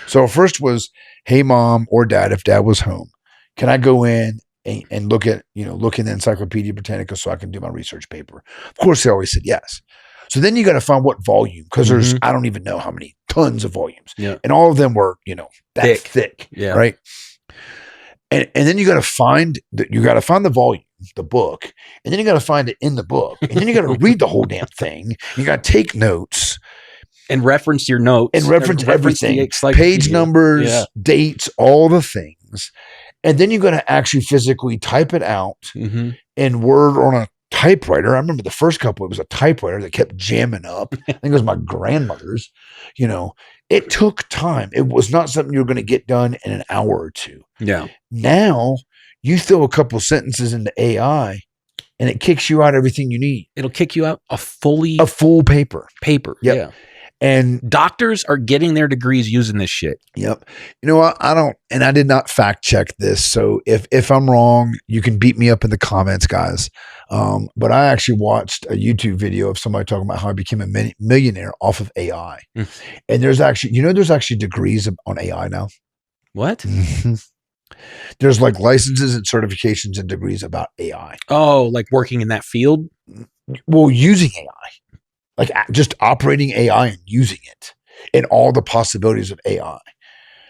So first was, hey, Mom or Dad, if Dad was home, can I go in and look at, look in the Encyclopedia Britannica so I can do my research paper? Of course, they always said yes. So then you got to find what volume, because there's, I don't even know how many tons of volumes. Yeah. And all of them were, that thick. Yeah. Right. And then you got to find the volume, the book, and then you got to find it in the book, and then you got to read the whole damn thing. You got to take notes and reference your notes and reference everything, the page numbers, Yeah. dates, all the things. And then you got to actually physically type it out Mm-hmm. in Word or on a typewriter. I remember the first couple, it was a typewriter that kept jamming up. I think it was my grandmother's. It took time. It was not something you were going to get done in an hour or two. Yeah. Now you throw a couple sentences into AI and it kicks you out everything you need. It'll kick you out a full paper. paper. Yep. Yeah. And Doctors are getting their degrees using this shit. yep. I don't, and I did not fact check this. So if I'm wrong, you can beat me up in the comments, guys. But I actually watched a YouTube video of somebody talking about how I became a millionaire off of AI. And there's actually degrees on AI now. What? There's like licenses and certifications and degrees about AI. Oh, like working in that field? Well, using AI. like just operating AI and using it and all the possibilities of AI.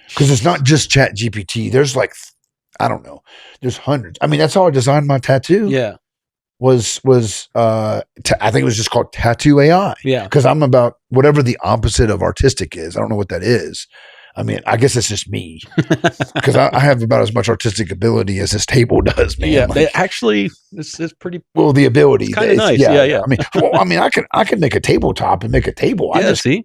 Because it's not just Chat GPT. There's like, I don't know, there's hundreds. I mean, that's how I designed my tattoo. Yeah. I think it was just called Tattoo AI. Yeah. Because I'm about whatever the opposite of artistic is. I don't know what that is. I mean, I guess it's just me because I have about as much artistic ability as this table does, man. Yeah, Like, actually, this is pretty. well, the ability, kind of nice. Yeah. I mean, I can make a tabletop and make a table. I Yeah, just see?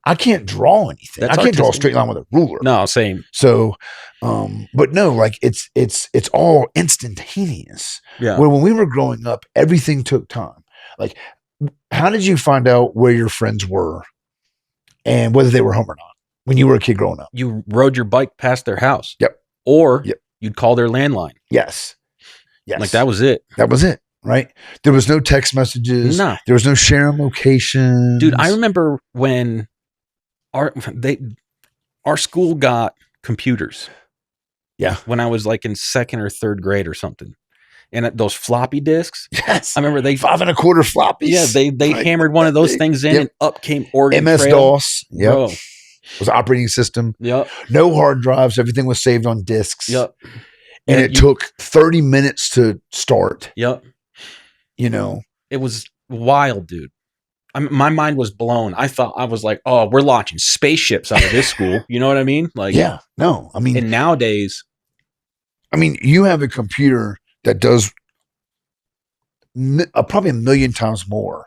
I can't draw anything. That's I can't draw a artistic. straight line with a ruler. No, same. So, but no, like it's all instantaneous. Yeah. Where when we were growing up, everything took time. Like, how did you find out where your friends were and whether they were home or not when you were a kid growing up? You rode your bike past their house. Yep. Or Yep. you'd call their landline. Yes. Yes. Like that was it. That was it. Right. There was no text messages. No. There was no sharing locations. Dude, I remember when our school got computers. Yeah. When I was like in second or third grade or something. And those floppy disks. Yes. I remember they 5 1/4 floppies. Yeah, they Like, hammered one of those big. things in Yep. and up came Oregon MS Trail. DOS. Yep. Bro. Was operating system. Yep. No hard drives. Everything was saved on discs. Yep. And it took 30 minutes to start. Yep. You know, it was wild, dude. My mind was blown. I was like, oh, we're launching spaceships out of this school. You know what I mean? Like, yeah, no, I mean, and nowadays, you have a computer that does probably 1 million times more.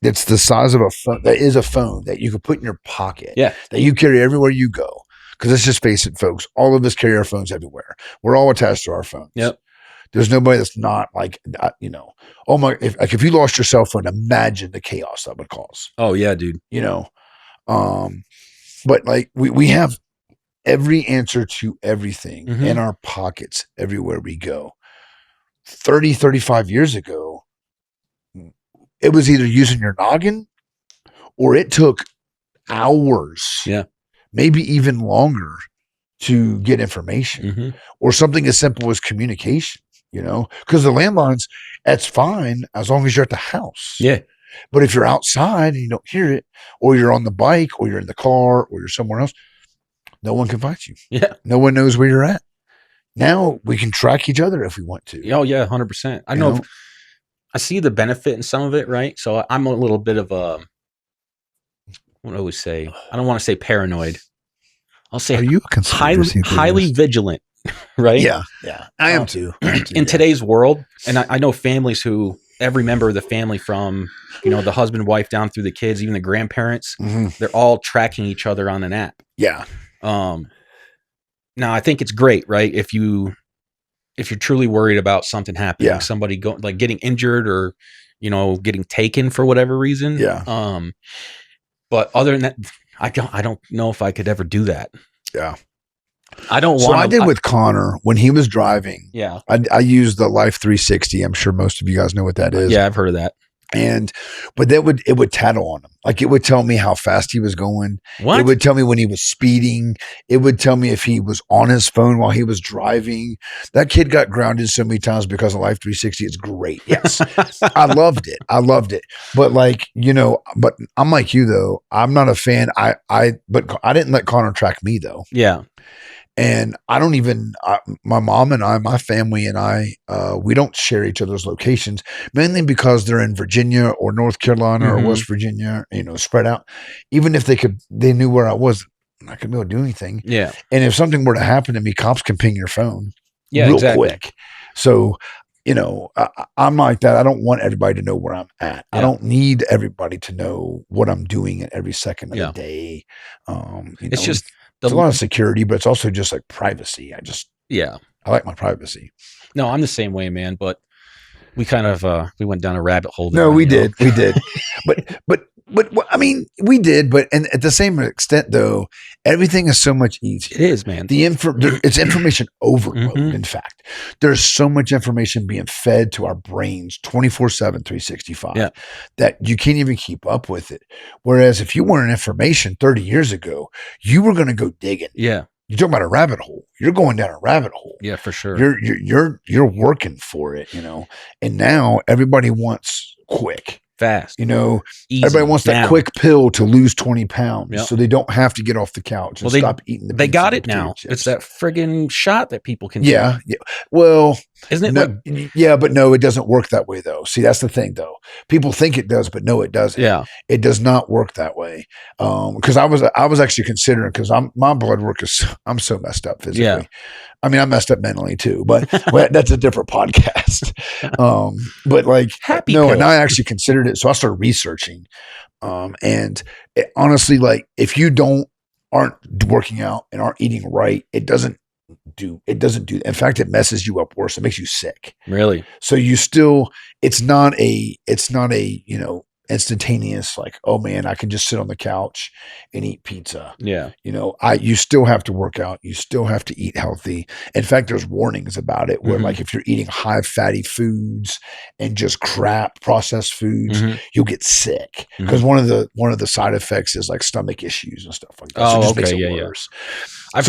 That's the size of a phone. That is a phone that you can put in your pocket. Yeah. That you carry everywhere you go. Because let's just face it, folks. All of us carry our phones everywhere. We're all attached to our phones. Yep. There's nobody that's not like, oh my, if you lost your cell phone, imagine the chaos that would cause. Oh yeah, dude. But like we have every answer to everything Mhm. in our pockets everywhere we go. 30, 35 years ago, it was either using your noggin or it took hours. Yeah. Maybe even longer to get information Mhm. or something as simple as communication, because the landlines, that's fine as long as you're at the house. Yeah. But if you're outside and you don't hear it, or you're on the bike, or you're in the car, or you're somewhere else, no one can find you. Yeah. No one knows where you're at. Now we can track each other if we want to. Oh yeah, 100%. I know. I see the benefit in some of it, right? So I'm a little bit of a, what do I always say? I don't want to say paranoid. I'll say Are you a conspiracy highly theorist? vigilant, right? Yeah. I am too. In today's world, and I know families who every member of the family from, the husband, wife down through the kids, even the grandparents, Mhm. they're all tracking each other on an app. Yeah. Now I think it's great, right? If you're truly worried about something happening, Yeah. somebody getting injured or, getting taken for whatever reason. Yeah. But other than that, I don't know if I could ever do that. Yeah. I don't So want. I did with Connor when he was driving. Yeah. I used the Life 360. I'm sure most of you guys know what that is. Yeah, I've heard of that. But it would tattle on him. Like it would tell me how fast he was going. What? It would tell me when he was speeding. It would tell me if he was on his phone while he was driving. That kid got grounded so many times because of Life 360. It's great. Yes. I loved it. But but I'm like you though. I'm not a fan. But I didn't let Connor track me though. Yeah. And I don't even, my mom and I, my family and I, we don't share each other's locations, mainly because they're in Virginia or North Carolina Mhm. or West Virginia, spread out. Even if they knew where I was, I'm not going to be able to do anything. Yeah. And if something were to happen to me, cops can ping your phone Yeah. real quick. So, I'm like that. I don't want everybody to know where I'm at. I Yeah. don't need everybody to know what I'm doing at every second of Yeah. the day. It's just It's a lot of security, but it's also just like privacy. yeah. I like my privacy. No, I'm the same way, man. But we kind of we went down a rabbit hole. No, we did. But I mean, we did. But and at the same extent, though, everything is so much easier. It is, man. It's information overload. Mhm. In fact, there's so much information being fed to our brains 24/7, 365 Yeah. that you can't even keep up with it. Whereas if you wanted information 30 years ago, you were going to go digging. Yeah. You're talking about a rabbit hole. You're going down a rabbit hole. Yeah, for sure. You're working for it, and now everybody wants quick. fast. You know, Easy, everybody wants that down. quick pill to lose 20 pounds Yep. so they don't have to get off the couch and Well, stop eating the they pizza got and it now. potato It's chips. that friggin' shot that people can take. Yeah. Well, Isn't it no, like, yeah, but no, it doesn't work that way though. See, that's the thing though. People think it does, but no, it doesn't. yeah, It does not work that way. Because I was actually considering, because my blood work is, I'm so messed up physically. Yeah. I mean, I'm messed up mentally too, but that's a different podcast. But like, Happy no, pill. and I actually considered it. So I started researching. And it, honestly, like if you aren't working out and aren't eating right, it doesn't do. In fact, it messes you up worse. It makes you sick. Really? So it's not a, instantaneous, like, oh man, I can just sit on the couch and eat pizza. Yeah. You still have to work out. You still have to eat healthy. In fact, there's warnings about it where like if you're eating high fatty foods and just crap processed foods, you'll get sick. Because one of the side effects is like stomach issues and stuff like that. So it just makes it worse. I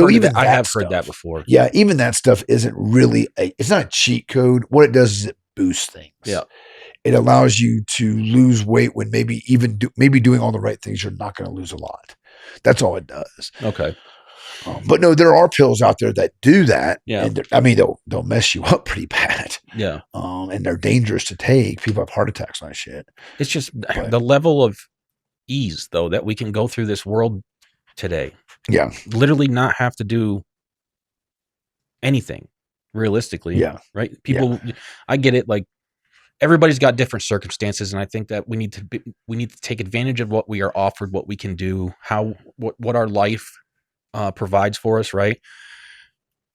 have heard that before. Yeah, even that stuff isn't really it's not a cheat code. What it does is it boosts things. Yeah. It allows you to lose weight when maybe doing all the right things, you're not going to lose a lot. That's all it does. Okay. But no, there are pills out there that do that. Yeah. And I mean, they'll mess you up pretty bad. Yeah. And they're dangerous to take. People have heart attacks on that shit. It's just the level of ease though that we can go through this world today. Yeah. Literally not have to do anything realistically. Yeah. Right. People, I get it. Like everybody's got different circumstances. And I think that we need to take advantage of what we are offered, what we can do, what our life provides for us. Right.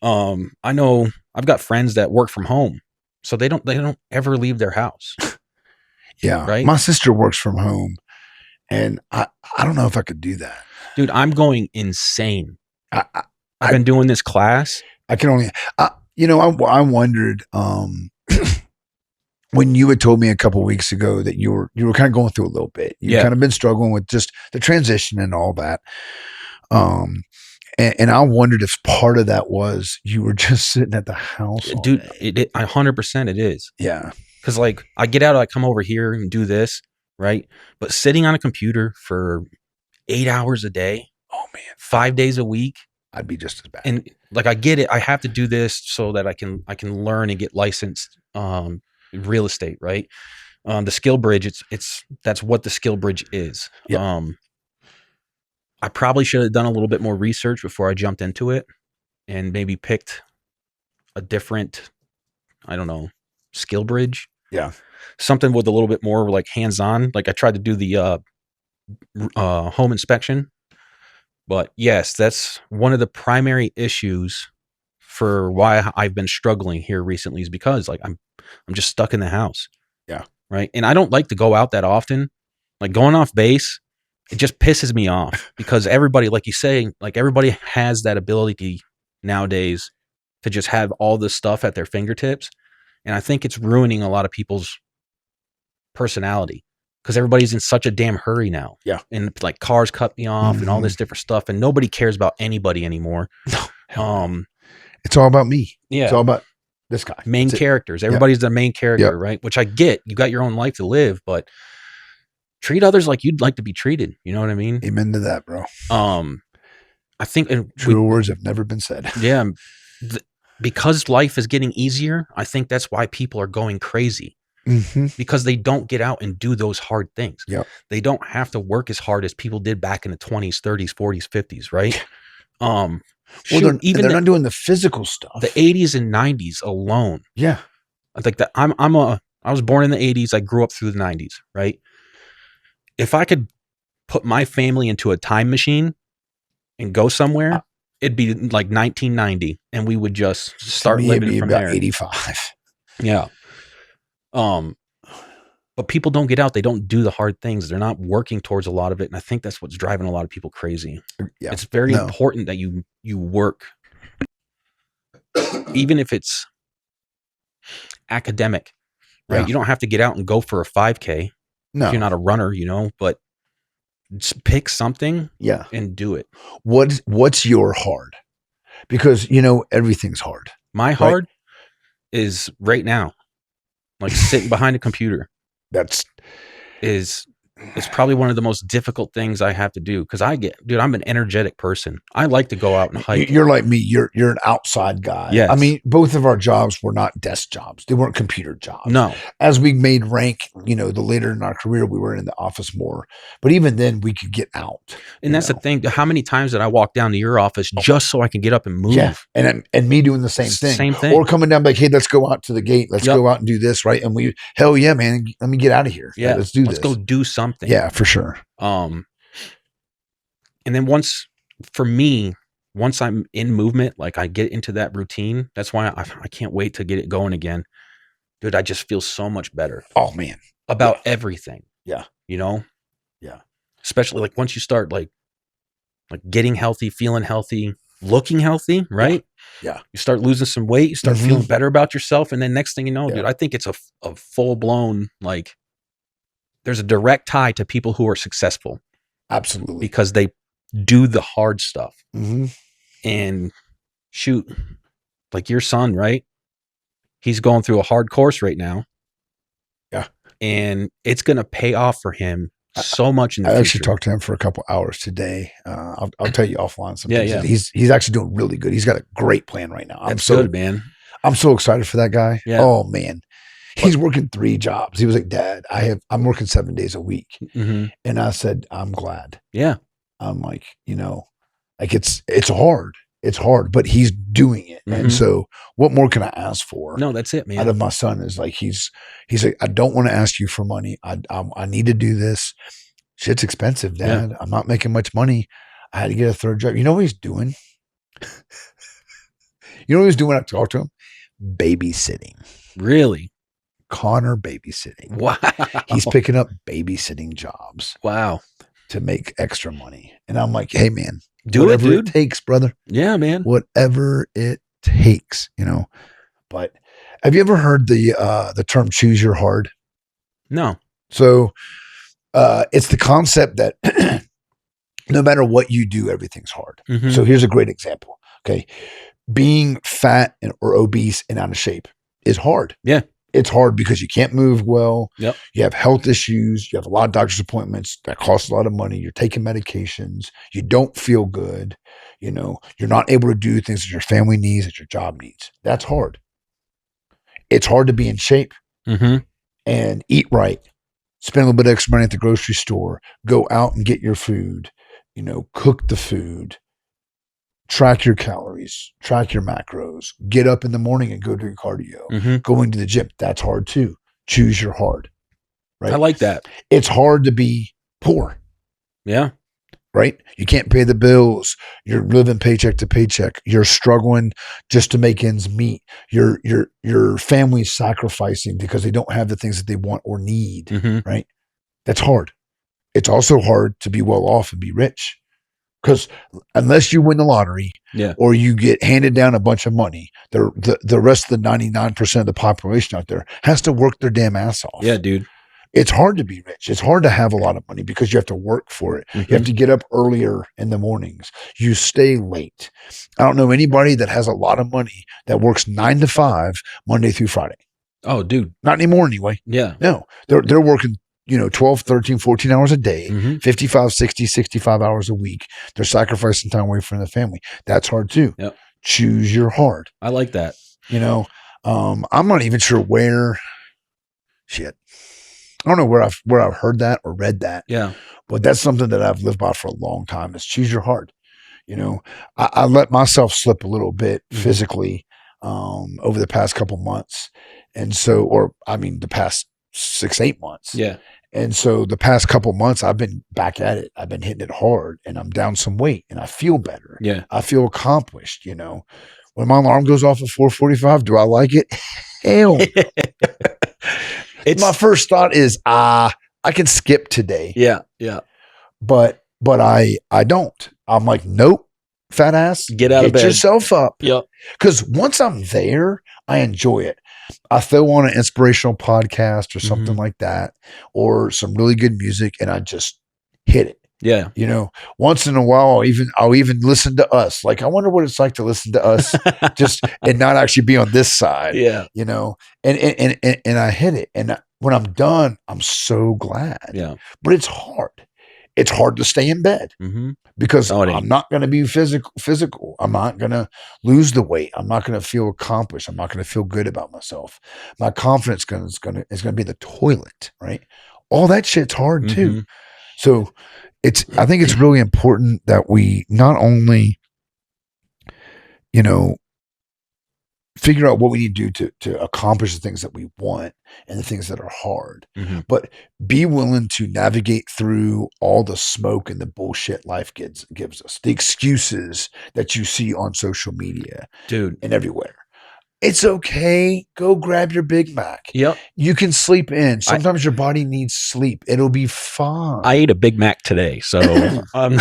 I know I've got friends that work from home, so they don't ever leave their house. Yeah. Right. My sister works from home and I don't know if I could do that. Dude, I'm going insane. I've been doing this class. I can only, I wondered, when you had told me a couple of weeks ago that you were kind of going through a little bit, you kind of been struggling with just the transition and all that. And I wondered if part of that was you were just sitting at the house. Dude, 100% it is. Yeah. Cause like I get out, I come over here and do this. Right. But sitting on a computer for 8 hours a day. Oh man. 5 days a week. I'd be just as bad. And like, I get it. I have to do this so that I can learn and get licensed, real estate. Right. The skill bridge, that's what the skill bridge is. Yep. I probably should have done a little bit more research before I jumped into it and maybe picked a different, I don't know, skill bridge. Yeah. Something with a little bit more like hands-on. Like I tried to do the home inspection, but yes, that's one of the primary issues for why I've been struggling here recently is because like I'm just stuck in the house. Yeah. Right. And I don't like to go out that often. Like going off base, it just pisses me off because everybody, like you say, like everybody has that ability nowadays to just have all this stuff at their fingertips. And I think it's ruining a lot of people's personality because everybody's in such a damn hurry now. Yeah. And like cars cut me off and all this different stuff. And nobody cares about anybody anymore. No. It's all about me. Yeah. It's all about this guy. Main characters. Everybody's the main character, right? Which I get. You got your own life to live, but treat others like you'd like to be treated. You know what I mean? Amen to that, bro. I think true words have never been said. Yeah. Because life is getting easier, I think that's why people are going crazy. Because they don't get out and do those hard things. Yep. They don't have to work as hard as people did back in the 20s, 30s, 40s, 50s, right? They're not doing the physical stuff. The 80s and 90s alone. Yeah. I think that I was born in the 80s. I grew up through the 90s, right? If I could put my family into a time machine and go somewhere, it'd be like 1990 and we would just start living from there. 85. Yeah. But people don't get out. They don't do the hard things. They're not working towards a lot of it. And I think that's what's driving a lot of people crazy. Yeah. It's very important that you work, even if it's academic, right? Yeah. You don't have to get out and go for a 5K. No. If you're not a runner, but just pick something and do it. What's your hard? Because, everything's hard. My hard is right now, like sitting behind a computer. is probably one of the most difficult things I have to do because I'm an energetic person. I like to go out and hike. You're like me. You're an outside guy. Yes. I mean, both of our jobs were not desk jobs. They weren't computer jobs. No. As we made rank, the later in our career, we were in the office more. But even then, we could get out. And that's the thing. How many times did I walk down to your office just so I can get up and move? Yeah. And me doing the same thing. Same thing. Or coming down like, hey, let's go out to the gate. Let's go out and do this, right? And hell yeah, man. Let me get out of here. Yeah. Let's do this. Let's go do something. Yeah, for sure. And then once I'm in movement, like I get into that routine, that's why I can't wait to get it going again. Dude, I just feel so much better. Oh man. About everything. Yeah. Yeah. Especially like once you start like getting healthy, feeling healthy, looking healthy, right? Yeah. You start losing some weight, you start feeling better about yourself. And then next thing you know, dude, I think it's a full blown, like there's a direct tie to people who are successful. Absolutely. Because they do the hard stuff. Mm-hmm. And shoot, like your son, right? He's going through a hard course right now. Yeah. And it's going to pay off for him so much in the future. I actually talked to him for a couple hours today. I'll tell you offline some things. Yeah. He's actually doing really good. He's got a great plan right now. That's good, man. I'm so excited for that guy. Yeah. Oh man. He's working 3 jobs. He was like, Dad, I'm working 7 days a week. Mm-hmm. And I said, I'm glad. Yeah. I'm like, like it's hard. It's hard, but he's doing it. Mm-hmm. And so what more can I ask for? No, that's it, man. Out of my son is like, he's like, I don't want to ask you for money. I need to do this. Shit's expensive, Dad. Yeah. I'm not making much money. I had to get a 3rd job. You know what he's doing? You know what he's doing when I talk to him? Babysitting. Really? Connor babysitting. Wow. He's picking up babysitting jobs. Wow. To make extra money. And I'm like, hey man, do whatever it, dude. It takes, brother. Yeah, man. Whatever it takes, But have you ever heard the term choose your hard? No. So it's the concept that no matter what you do, everything's hard. Mm-hmm. So here's a great example. Okay. Being fat or obese and out of shape is hard. Yeah. It's hard because you can't move well. Yep. You have health issues. You have a lot of doctor's appointments that cost a lot of money. You're taking medications. You don't feel good. You're not able to do things that your family needs, that your job needs. That's hard. It's hard to be in shape and eat right. Spend a little bit of extra money at the grocery store. Go out and get your food. Cook the food. Track your calories, track your macros, get up in the morning and go do your cardio, going to the gym. That's hard too. Choose your hard. Right. I like that. It's hard to be poor. Yeah. Right. You can't pay the bills. You're living paycheck to paycheck. You're struggling just to make ends meet. Your family's sacrificing because they don't have the things that they want or need. Right. That's hard. It's also hard to be well off and be rich. Because unless you win the lottery or you get handed down a bunch of money, the rest of the 99% of the population out there has to work their damn ass off. Yeah, dude. It's hard to be rich. It's hard to have a lot of money because you have to work for it. You have to get up earlier in the mornings. You stay late. I don't know anybody that has a lot of money that works 9 to 5 Monday through Friday. Oh, dude. Not anymore anyway. Yeah. No, they're working 12, 13, 14 hours a day, 55, 60, 65 hours a week. They're sacrificing time away from the family. That's hard too. Yep. Choose your hard. I like that. I'm not even sure where I don't know where I've heard that or read that. Yeah. But that's something that I've lived by for a long time is choose your hard. I let myself slip a little bit physically over the past couple months. And so, the past 6-8 months. Yeah. And so the past couple months, I've been back at it. I've been hitting it hard and I'm down some weight and I feel better. Yeah. I feel accomplished, When my alarm goes off at 4:45, do I like it? Hell. My first thought is, I can skip today. Yeah. Yeah. But I don't. I'm like, nope, fat ass. Get out of bed. Get yourself up. Yep. Because once I'm there, I enjoy it. I throw on an inspirational podcast or something like that, or some really good music, and I just hit it. Yeah. Once in a while, I'll even listen to us. Like, I wonder what it's like to listen to us and not actually be on this side. Yeah. And I hit it. And when I'm done, I'm so glad. Yeah. But it's hard. It's hard to stay in bed Mm-hmm. because No, it ain't. I'm not going to be physical. I'm not going to lose the weight. I'm not going to feel accomplished. I'm not going to feel good about myself. My confidence is going to be the toilet, right? All that shit's hard too. Mm-hmm. So I think it's really important that we not only, you know, figure out what we need to do to accomplish the things that we want and the things that are hard, Mm-hmm. but be willing to navigate through all the smoke and the bullshit life gives us, the excuses that you see on social media, Dude. and everywhere. It's okay. Go grab your Big Mac. Yep. You can sleep in. Sometimes your body needs sleep. It'll be fine. I ate a Big Mac today, so well,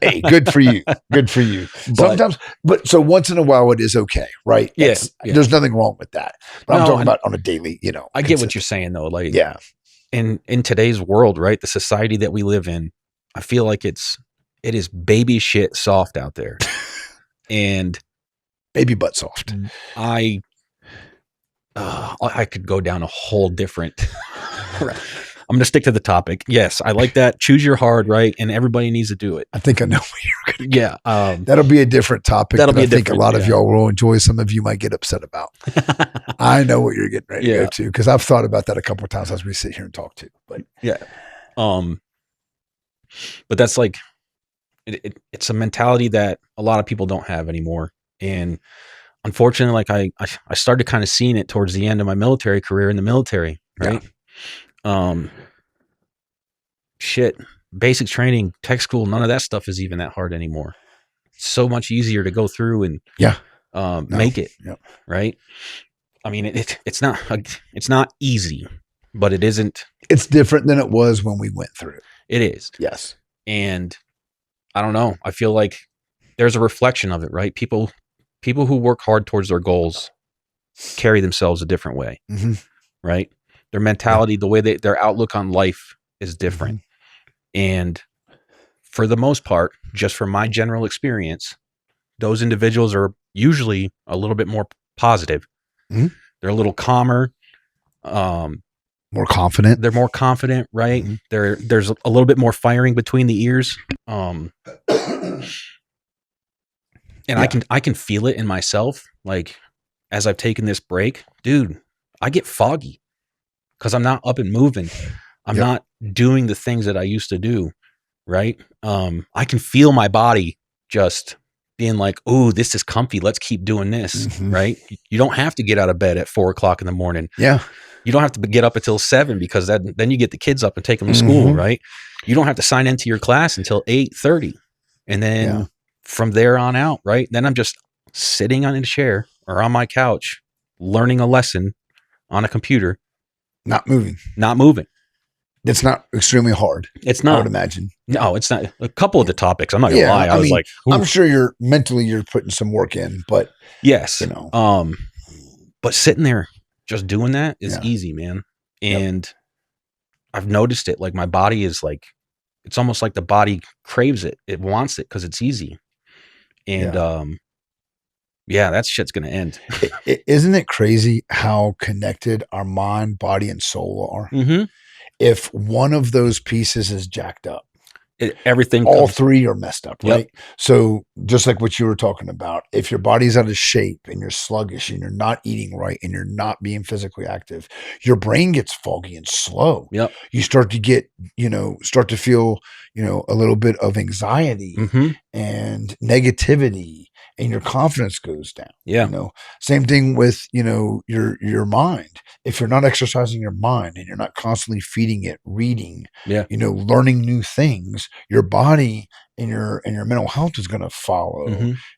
hey, good for you. Good for you. Sometimes, but so once in a while, it is okay, right? Yeah, There's nothing wrong with that. But I'm talking about on a daily, I get what you're saying though. Like, yeah, in today's world, right? The society that we live in, I feel like it is baby shit soft out there, and baby butt soft. I could go down a whole different. I'm going to stick to the topic. Yes, I like that. Choose your hard, right? And everybody needs to do it. I think I know where you're going to go. Yeah. That'll be a different topic. That'll be I think a lot of y'all will enjoy. Some of you might get upset about. I know what you're getting ready to go to because I've thought about that a couple of times as we sit here and talk to. But yeah. But that's like, it's a mentality that a lot of people don't have anymore. And unfortunately, like I started kind of seeing it towards the end of my military career in the military, right? Yeah. Shit, basic training, tech school, none of that stuff is even that hard anymore. It's so much easier to go through and make it, right? I mean, it's not easy, but it isn't. It's different than it was when we went through it. It is. Yes. And I don't know. I feel like there's a reflection of it, right? People who work hard towards their goals carry themselves a different way, right? Their mentality, the way their outlook on life is different. And for the most part, just from my general experience, those individuals are usually a little bit more positive. They're a little calmer, more confident. They're more confident, right? There's a little bit more firing between the ears. And I can feel it in myself. Like, as I've taken this break, dude, I get foggy because I'm not up and moving. I'm not doing the things that I used to do. Right. I can feel my body just being like, "Ooh, this is comfy. Let's keep doing this." Right. You don't have to get out of bed at 4 o'clock in the morning. Yeah. You don't have to get up until 7 because then you get the kids up and take them to school. Right. You don't have to sign into your class until 8:30. And then from there on out, right, then I'm just sitting on a chair or on my couch, learning a lesson on a computer. Not moving. It's not extremely hard. It's not. I would imagine. No, it's not. A couple of the topics, I'm not gonna lie. I was like, ooh. I'm sure you're putting some work in, but yes, but sitting there just doing that is easy, man. And I've noticed it. Like, my body is like, it's almost like the body craves it. It wants it because it's easy. And that shit's gonna end. Isn't it crazy how connected our mind, body, and soul are? If one of those pieces is jacked up, all three are messed up, right? So just like what you were talking about, if your body's out of shape and you're sluggish and you're not eating right and you're not being physically active, your brain gets foggy and slow. You start to get, start to feel, a little bit of anxiety and negativity, and your confidence goes down. Same thing with, your mind. If you're not exercising your mind and you're not constantly feeding it, reading, learning new things, your body and your mental health is going to follow,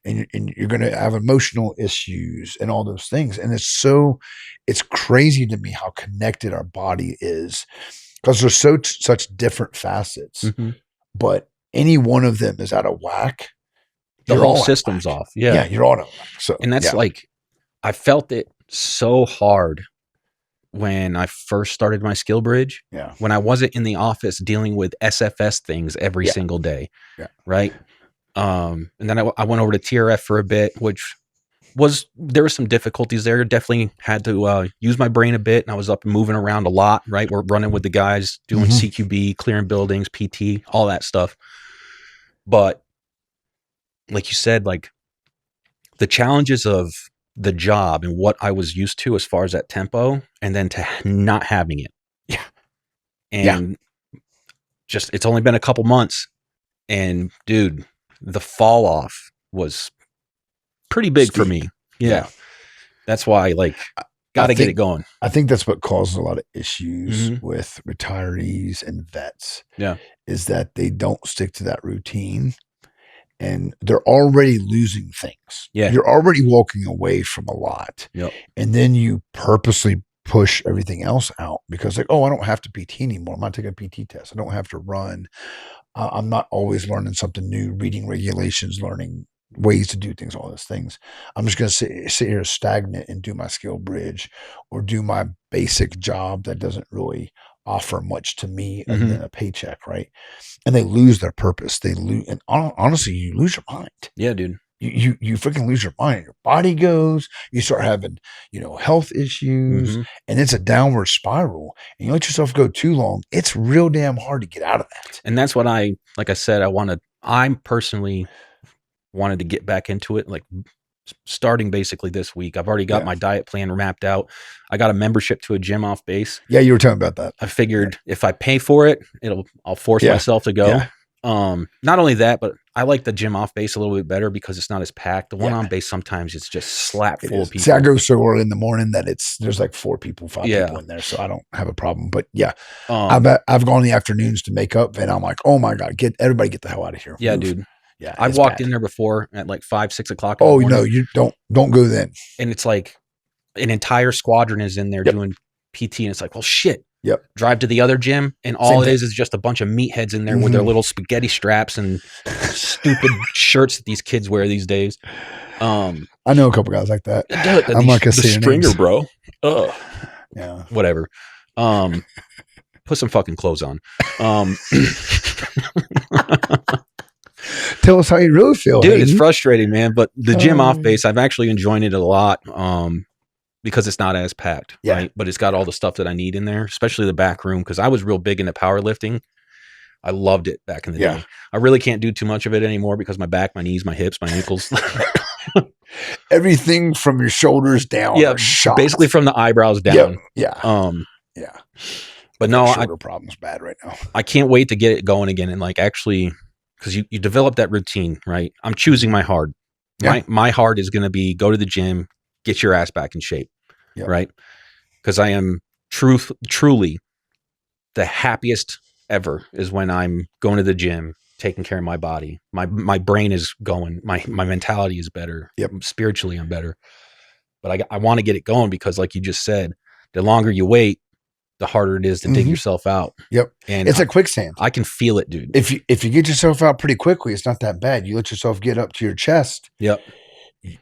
and you're going to have emotional issues and all those things. And it's crazy to me how connected our body is, because there's such different facets, but any one of them is out of whack, the whole system's off. You're all out of whack. So, and that's like, I felt it so hard when I first started my skill bridge, when I wasn't in the office dealing with SFS things every single day. Right. And then I went over to TRF for a bit, which there were some difficulties there. Definitely had to use my brain a bit, and I was up and moving around a lot, right? We're running with the guys, doing CQB, clearing buildings, PT, all that stuff. But like you said, like the challenges of the job and what I was used to as far as that tempo, and then to not having it. Yeah. And just, it's only been a couple months, and dude, the fall off was pretty big for me. Yeah. That's why, like, got to get it going. I think that's what causes a lot of issues with retirees and vets. Yeah. Is that they don't stick to that routine, and they're already losing things. Yeah. You're already walking away from a lot. Yep. And then you purposely push everything else out because, like, oh, I don't have to PT anymore. I'm not taking a PT test. I don't have to run. I'm not always learning something new, reading regulations, learning ways to do things, all those things. I'm just going to sit here stagnant and do my skill bridge or do my basic job that doesn't really offer much to me other than a paycheck, right? And they lose their purpose. They lose, and honestly, you lose your mind. Yeah, dude. You freaking lose your mind. Your body goes. You start having, health issues, and it's a downward spiral. And you let yourself go too long, it's real damn hard to get out of that. And that's what I said, I personally wanted to get back into it, like starting basically this week. I've already got my diet plan mapped out. I got a membership to a gym off base. Yeah, you were talking about that. I figured if I pay for it, I'll force myself to go. Yeah. Not only that, but I like the gym off base a little bit better because it's not as packed. The one on base, sometimes it's just slap full of people. See, I go so early in the morning that there's like 4 people, 5 people in there, so I don't have a problem. But I've gone in the afternoons to make up, and I'm like, oh my God, everybody get the hell out of here. Yeah, Move. dude. Yeah, I've walked in there before at like 5, 6 o'clock. Oh no, you don't go then. And it's like an entire squadron is in there doing PT, and it's like, well, shit. Yep. Drive to the other gym, and all it is just a bunch of meatheads in there with their little spaghetti straps and stupid shirts that these kids wear these days. I know a couple guys like that. I'm not gonna say the stringer, bro. Ugh. Yeah. Whatever. Put some fucking clothes on. Tell us how you really feel, dude. Hayden. It's frustrating, man. But the gym off base, I've actually enjoyed it a lot. Because it's not as packed, right? But it's got all the stuff that I need in there, especially the back room. Because I was real big into powerlifting. I loved it back in the day. I really can't do too much of it anymore because my back, my knees, my hips, my ankles. Everything from your shoulders down. Yeah, basically from the eyebrows down. Yeah. But no, shoulder problem's bad right now. I can't wait to get it going again and like actually, because you develop that routine, right? I'm choosing my hard. Yeah. My hard is going to be go to the gym, get your ass back in shape. Right? Because I am truly the happiest ever is when I'm going to the gym, taking care of my body. My brain is going. My mentality is better. Spiritually, I'm better. But I want to get it going because, like you just said, the longer you wait, the harder it is to dig yourself out. And it's a quicksand. I can feel it, dude. If you get yourself out pretty quickly, it's not that bad. You let yourself get up to your chest.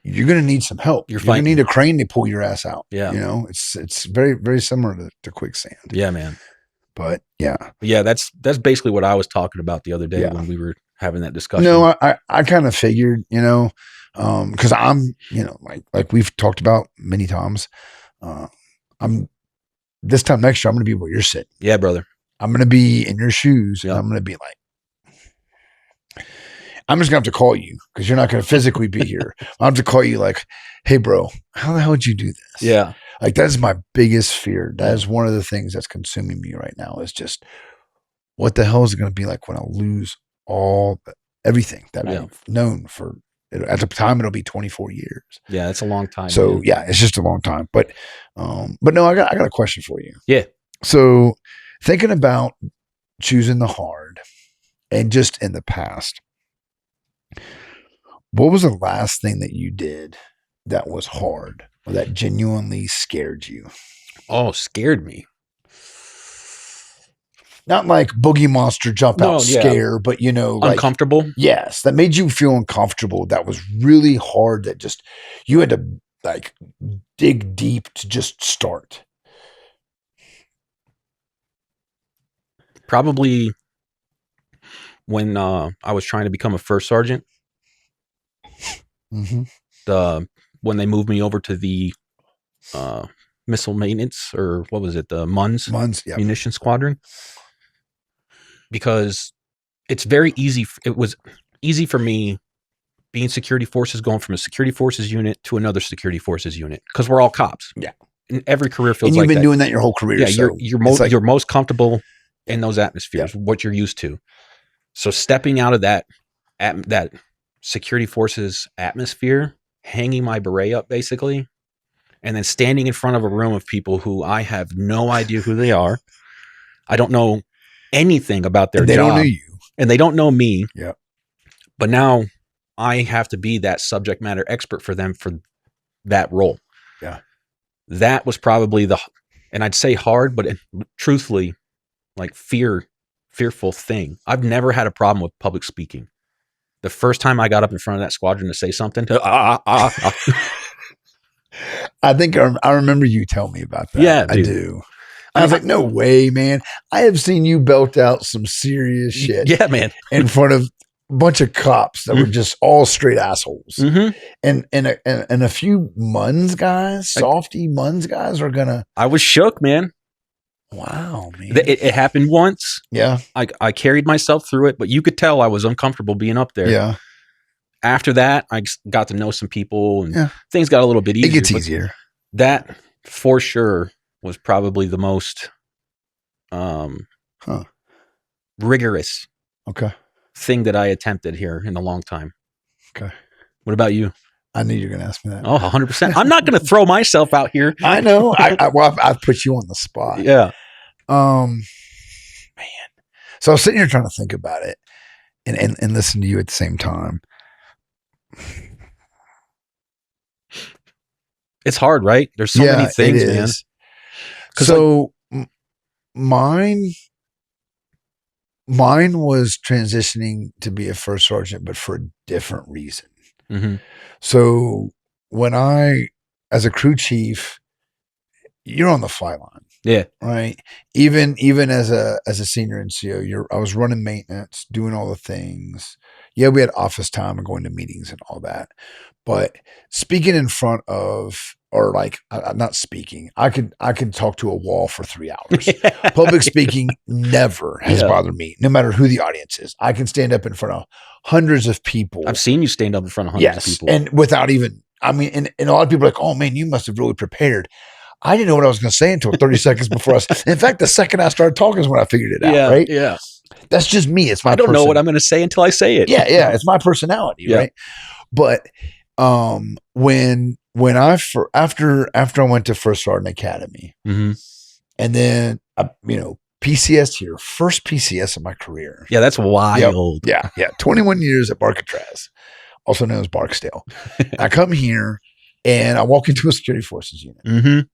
You're going to need some help. You're going to need a crane to pull your ass out. It's very, very similar to quicksand. Yeah, man. But that's basically what I was talking about the other day when we were having that discussion. No, I kind of figured, because I'm, like we've talked about many times, I'm this time next year, I'm going to be where you're sitting. Yeah, brother. I'm going to be in your shoes and I'm going to be like, I'm just going to have to call you because you're not going to physically be here. I'll have to call you like, hey, bro, how the hell did you do this? Yeah. Like, that's my biggest fear. That is one of the things that's consuming me right now is just what the hell is it going to be like when I lose everything that I've known for, at the time, it'll be 24 years. Yeah, it's a long time. So, it's just a long time. But no, I got a question for you. Yeah. So, thinking about choosing the hard and just in the past, what was the last thing that you did that was hard or that genuinely scared you? Oh, scared me. Not like Boogie Monster jump out scare, but uncomfortable. Like, yes, that made you feel uncomfortable. That was really hard. That just you had to like dig deep to just start. Probably when I was trying to become a first sergeant. The when they moved me over to the missile maintenance, or what was it, the MUNS yeah. munition squadron, because it's very easy. It was easy for me being security forces, going from a security forces unit to another security forces unit, because we're all cops. Yeah. And every career feels and you've like been that. doing that your whole career. Yeah, so you're most comfortable in those atmospheres, what you're used to. So stepping out of that security forces atmosphere, hanging my beret up basically, and then standing in front of a room of people who I have no idea who they are. I don't know anything about their and they job. don't know you. And they don't know me. Yeah. But now I have to be that subject matter expert for them for that role. Yeah. That was probably and I'd say hard, but truthfully, like fearful thing. I've never had a problem with public speaking. The first time I got up in front of that squadron to say something, I think I remember you telling me about that. Yeah, I dude. do. I was like, no way, man. I have seen you belt out some serious shit. Yeah, man. In front of a bunch of cops that were just all straight assholes. Mm-hmm. And a few MUNS guys, softy MUNS guys are gonna. I was shook, man. Wow, man. It happened once. Yeah. I carried myself through it, but you could tell I was uncomfortable being up there. Yeah. After that, I got to know some people and things got a little bit easier. It gets easier. That for sure was probably the most rigorous thing that I attempted here in a long time. Okay. What about you? I knew you were going to ask me that. Oh, 100%. I'm not going to throw myself out here. I know. I've put you on the spot. Yeah. Man. So I was sitting here trying to think about it and listen to you at the same time. It's hard, right? There's so many things, man. So mine was transitioning to be a first sergeant, but for a different reason. Mm-hmm. So when as a crew chief, you're on the flight line. Yeah. Right. Even as a senior NCO, I was running maintenance, doing all the things. Yeah, we had office time and going to meetings and all that. But speaking in front of, or like, not speaking, I could talk to a wall for 3 hours. Public speaking never has bothered me, no matter who the audience is. I can stand up in front of hundreds of people. I've seen you stand up in front of hundreds of people. And without even, and a lot of people are like, oh man, you must have really prepared. I didn't know what I was going to say until 30 seconds before in fact, the second I started talking is when I figured it out, right? Yeah. That's just me. It's my I don't know what I'm going to say until I say it. Yeah. It's my personality, right? But when after I went to First Sergeant Academy, and then PCS here, first PCS of my career. Yeah, that's wild. Yep. Yeah. 21 years at Barcatraz, also known as Barksdale. I come here and I walk into a security forces unit,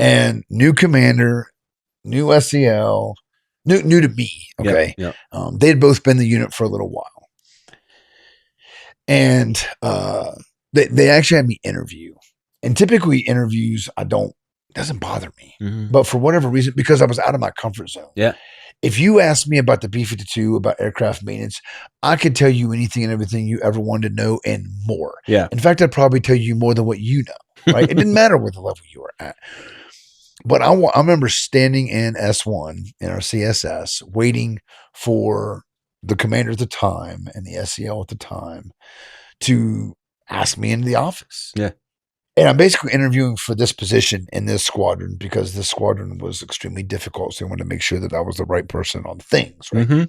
and new commander, new SEL, new to me. Okay, they had both been in the unit for a little while, and they actually had me interview. And typically interviews, doesn't bother me, but for whatever reason, because I was out of my comfort zone. Yeah. If you asked me about the B-52, about aircraft maintenance, I could tell you anything and everything you ever wanted to know and more. Yeah. In fact, I'd probably tell you more than what you know, right? It didn't matter what the level you were at. But I remember standing in S1 in our CSS, waiting for the commander at the time and the SEL at the time to ask me into the office. Yeah. And I'm basically interviewing for this position in this squadron because this squadron was extremely difficult. So I wanted to make sure that I was the right person on things. Right.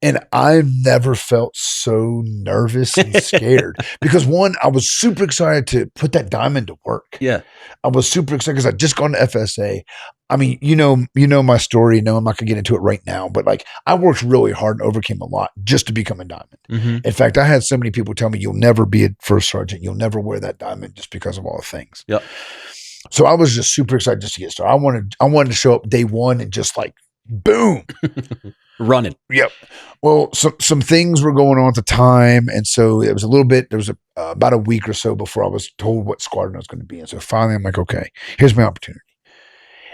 And I never felt so nervous and scared because one, I was super excited to put that diamond to work. Yeah. I was super excited because I'd just gone to FSA. I mean, you know my story. No, I'm not gonna get into it right now, but like I worked really hard and overcame a lot just to become a diamond. In fact, I had so many people tell me, you'll never be a first sergeant. You'll never wear that diamond just because of all the things. Yep. So I was just super excited just to get started. I wanted to show up day one and just like, boom. Running. Yep. Well, some things were going on at the time. And so it was a little bit, there was about a week or so before I was told what squadron I was going to be in. So finally I'm like, okay, here's my opportunity.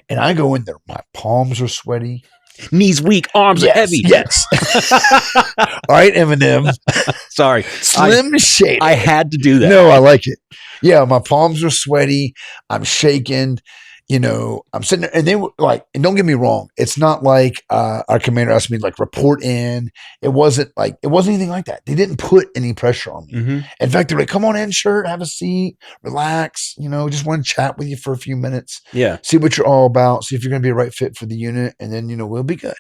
And I go in there, my palms are sweaty. Knees weak, arms are heavy. Yes. All right, Eminem. Sorry. Slim Shady. I had to do that. No, I like it. Yeah, my palms are sweaty. I'm shaking. I'm sitting there, and they were like, and don't get me wrong, it's not like our commander asked me to like report in. It wasn't anything like that. They didn't put any pressure on me. Mm-hmm. In fact, they're like, come on in, shirt, have a seat, relax, just want to chat with you for a few minutes. Yeah. See what you're all about, see if you're going to be a right fit for the unit, and then, we'll be good.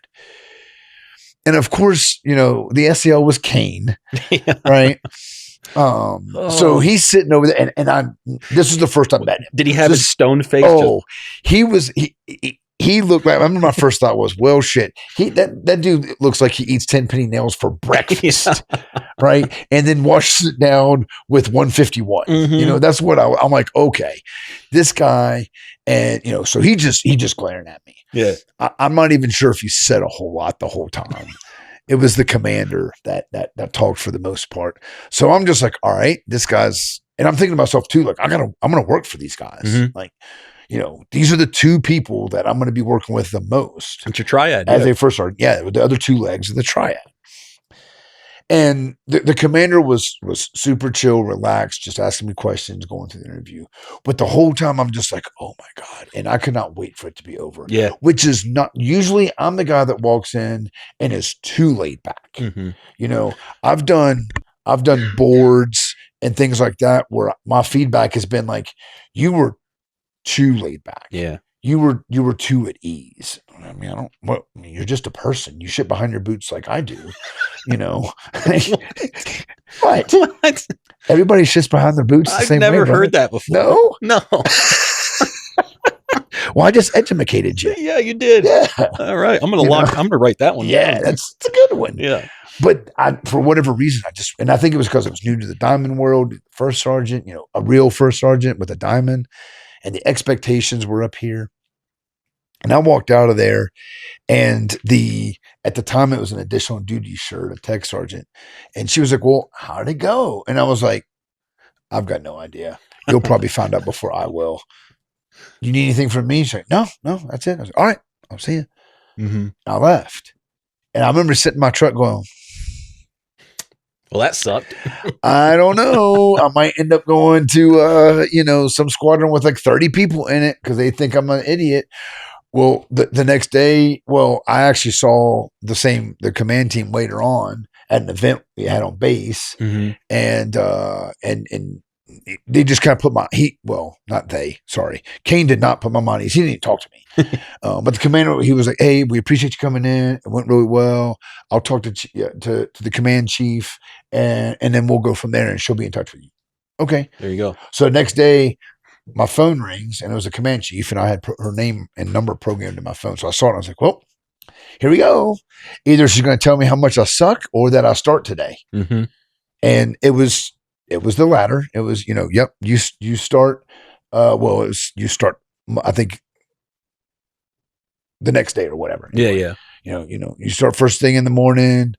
And of course, the SEL was Kane, Yeah. right? So he's sitting over there, and this is the first time I met him. Did he have his stone face? He looked like, I remember my first thought was, well, shit, that dude looks like he eats 10 penny nails for breakfast, right? And then washes it down with 151. Mm-hmm. That's what I'm like, okay, this guy, and, so he just glaring at me. Yeah. I'm not even sure if he said a whole lot the whole time. It was the commander that talked for the most part. So I'm just like, all right, this guy's, and I'm thinking to myself too, like, I'm going to work for these guys. Mm-hmm. Like, these are the two people that I'm going to be working with the most. It's your triad. As they first started. Yeah. The other two legs of the triad. And the commander was super chill, relaxed, just asking me questions, going through the interview. But the whole time I'm just like, oh my God. And I could not wait for it to be over. Yeah. Which is not, usually I'm the guy that walks in and is too laid back. Mm-hmm. I've done boards and things like that where my feedback has been like, you were too laid back. Yeah. You were too at ease. I mean, you're just a person. You shit behind your boots like I do, What? Everybody shits behind their boots the I've same way. never I've never heard that before. No? No. Well, I just educated you. Yeah, you did. Yeah. All right. I'm gonna write that one. Yeah, down. that's a good one. Yeah. But for whatever reason, I think it was because I was new to the diamond world, first sergeant, a real first sergeant with a diamond, and the expectations were up here. And I walked out of there, and at the time it was an additional duty shirt, a tech sergeant. And she was like, well, how did it go? And I was like, I've got no idea. You'll probably find out before I will. You need anything from me? She's like, no, that's it. I was like, all right, I'll see you. Mm-hmm. I left. And I remember sitting in my truck going, well, that sucked. I don't know. I might end up going to, some squadron with like 30 people in it because they think I'm an idiot. Well, the next day, I actually saw the command team later on at an event we had on base, mm-hmm. and they just kind of put not they, sorry. Kane did not put my money. He didn't even talk to me. But the commander, he was like, hey, we appreciate you coming in. It went really well. I'll talk to the command chief and then we'll go from there and she'll be in touch with you. Okay. There you go. So next day, my phone rings and it was a command chief and I had her name and number programmed in my phone. So I saw it and I was like, well, here we go. Either she's going to tell me how much I suck or that I start today. Mm-hmm. And it was the latter. It was, yep, you start, you start, I think the next day or whatever. Anyway, yeah. You start first thing in the morning,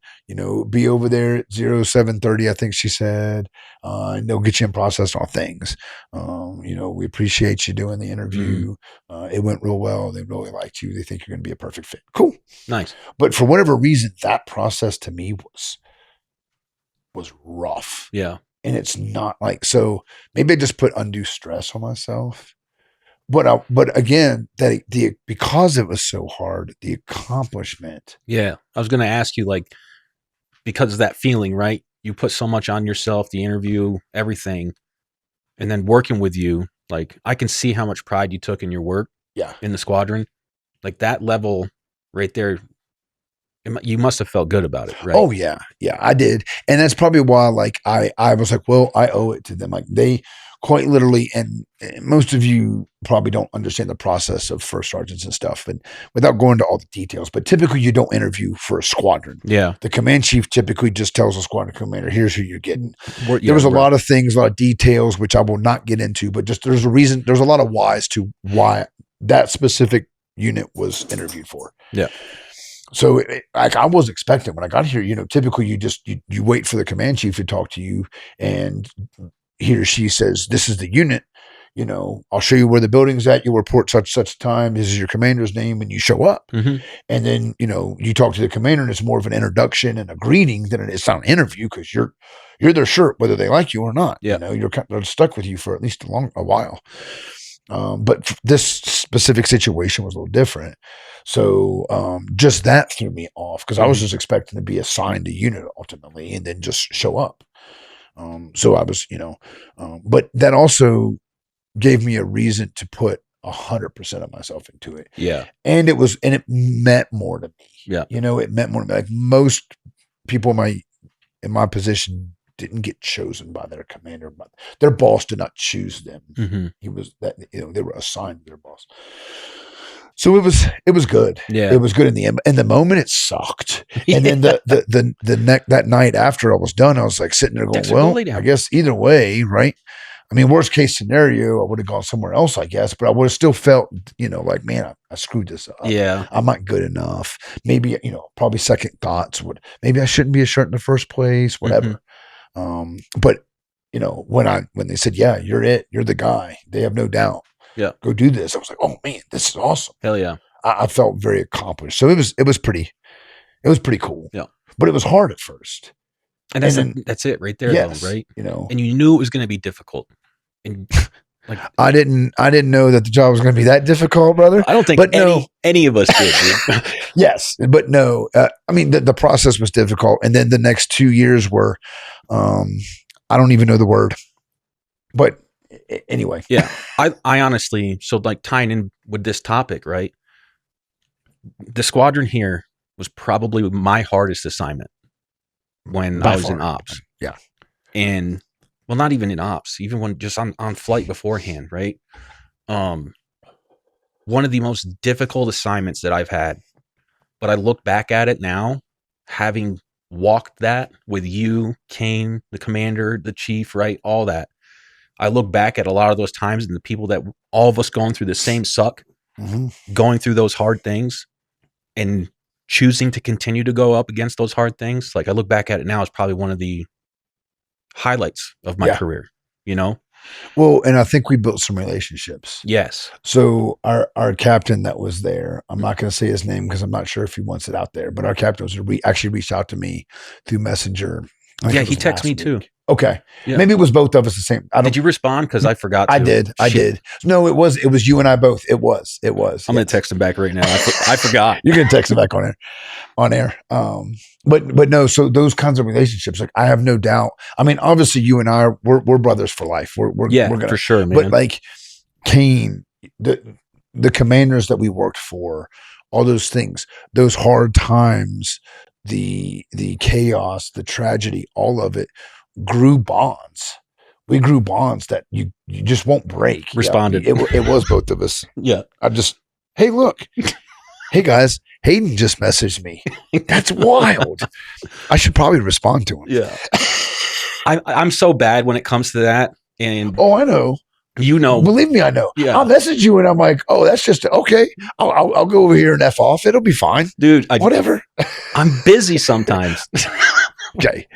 be over there at 07:30, I think she said, and they'll get you in process on things. We appreciate you doing the interview. It went real well. They really liked you. They think you're going to be a perfect fit. Cool. Nice. But for whatever reason, that process to me was rough. Yeah. And it's not like, so maybe I just put undue stress on myself. But again, because it was so hard, the accomplishment. Yeah. I was going to ask you, like, because of that feeling, right? You put so much on yourself, the interview, everything, and then working with you, like, I can see how much pride you took in your work. Yeah. In the squadron, like that level right there. You must have felt good about it, right? Oh yeah. Yeah, I did. And that's probably why, like, I was like, well, I owe it to them. Like, they quite literally, and most of you probably don't understand the process of first sergeants and stuff, but without going into all the details, but typically you don't interview for a squadron. Yeah. The command chief typically just tells the squadron commander, here's who you're getting. There was a lot of things, a lot of details, which I will not get into, but just there's a lot of whys to why that specific unit was interviewed for. Yeah. So I was expecting when I got here, typically you wait for the command chief to talk to you and he or she says, this is the unit, I'll show you where the building's at. You'll report such time. This is your commander's name, and you show up. Mm-hmm. And then, you talk to the commander, and it's more of an introduction and a greeting than it's not an interview, because you're their shirt, whether they like you or not. Yeah. They're stuck with you for at least a while. But this specific situation was a little different. So just that threw me off, because I was just expecting to be assigned a unit ultimately and then just show up. So I was, but that also gave me a reason to put 100% of myself into it. Yeah. And it meant more to me. Yeah. It meant more to me. Like most people in my position didn't get chosen by their commander, but their boss did not choose them. Mm-hmm. He was that, they were assigned to their boss. So it was good. Yeah. It was good in the end. In the moment, it sucked. And then that night after I was done, I was like sitting there going, Dexter, well, go lay down. I guess either way, right? I mean, worst case scenario, I would have gone somewhere else, I guess, but I would have still felt, like, man, I screwed this up. Yeah. I'm not good enough. Maybe, probably second thoughts maybe I shouldn't be a shirt in the first place, whatever. But when they said, yeah, you're it, you're the guy, they have no doubt. Yeah. Go do this. I was like, oh man, this is awesome. Hell yeah. I felt very accomplished. So it was pretty cool. Yeah. But it was hard at first. And that's it right there, yes, though, right? And you knew it was going to be difficult. And like, I didn't know that the job was going to be that difficult, brother. I don't think any of us did, dude. Yes, but no. I mean, the process was difficult, and then the next 2 years were, I don't even know the word, but anyway. Yeah, I honestly, so like tying in with this topic, right? The squadron here was probably my hardest assignment when I was in ops. Yeah, and well, not even in ops, even when just on flight beforehand, right? One of the most difficult assignments that I've had, but I look back at it now, having walked that with you, Kane, the commander, the chief, right? All that. I look back at a lot of those times and the people that all of us going through the same suck, going through those hard things and choosing to continue to go up against those hard things. Like I look back at it now as probably one of the highlights of my career, Well, and I think we built some relationships. Yes. So our captain that was there, I'm not going to say his name because I'm not sure if he wants it out there, but our captain actually reached out to me through Messenger. Yeah, he texted me too. Okay. Yeah. Maybe it was both of us the same. Did you respond? Because I forgot to. I did. No, it was you and I both. It was. I'm going to text him back right now. I forgot. You're going to text him back on air. But no, so those kinds of relationships, like I have no doubt. I mean, obviously you and I, we're brothers for life. We're gonna, for sure, man. But like Kane, the commanders that we worked for, all those things, those hard times, the chaos, the tragedy, all of it grew bonds. We grew bonds that you just won't break. Responded. It was both of us. Yeah. Hey, look. Hey guys, Hayden just messaged me. That's wild. I should probably respond to him. Yeah. I'm so bad when it comes to that. And I know. Believe me, I know. Yeah. I'll message you and I'm like, oh, that's just okay. I'll go over here and F off. It'll be fine. Dude, whatever. I'm busy sometimes. Okay.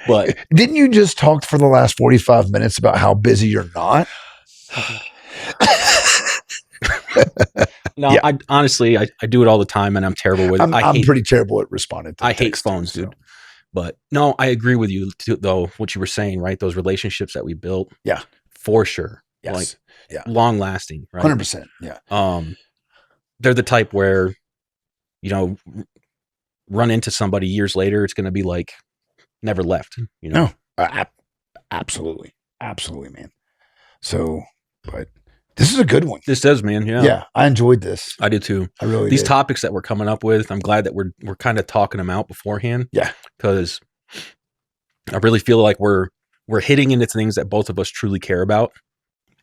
But didn't you just talk for the last 45 minutes about how busy you're not? No, yeah. I honestly do it all the time and I'm terrible with it. I'm pretty terrible at responding to I hate phones, dude. But no, I agree with you too, though, what you were saying, right? Those relationships that we built. Yeah. For sure. Yes. Like, yeah. Long lasting, right? 100%. Yeah. They're the type where, run into somebody years later, it's going to be like never left, No, absolutely. Absolutely, man. So, but this is a good one. This does, man. Yeah. Yeah. I enjoyed this. I did too. I really These did. topics that we're coming up with, I'm glad that we're kind of talking them out beforehand. Yeah. Because I really feel like we're hitting into things that both of us truly care about.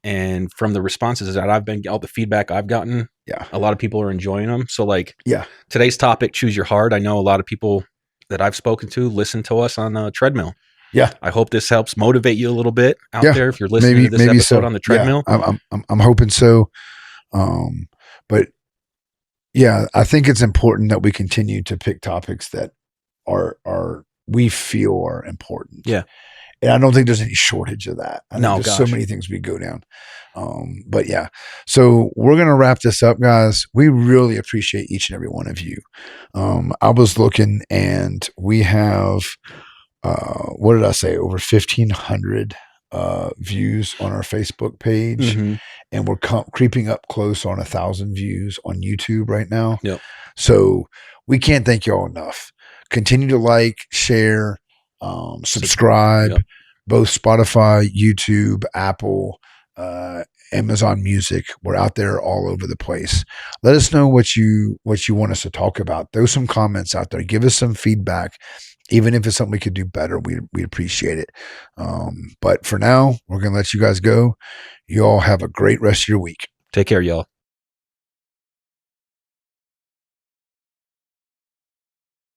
And from the responses that all the feedback I've gotten, a lot of people are enjoying them. So like, today's topic, choose your heart. I know a lot of people that I've spoken to listen to us on a treadmill. Yeah. I hope this helps motivate you a little bit out there. If you're listening to this episode on the treadmill, I'm hoping so. But yeah, I think it's important that we continue to pick topics that we feel are important. Yeah. And I don't think there's any shortage of that. I No, think there's so gosh. many things we go down. But yeah, so we're going to wrap this up, guys. We really appreciate each and every one of you. I was looking and we have, what did I say? Over 1,500 views on our Facebook page. Mm-hmm. And we're creeping up close on 1,000 views on YouTube right now. Yep. So we can't thank y'all enough. Continue to like, share, subscribe, Yep. both Spotify, YouTube, Apple, Amazon Music. We're out there all over the place. Let us know what you want us to talk about. Throw some comments out there. Give us some feedback. Even if it's something we could do better, we appreciate it. But for now, we're going to let you guys go. You all have a great rest of your week. Take care, y'all.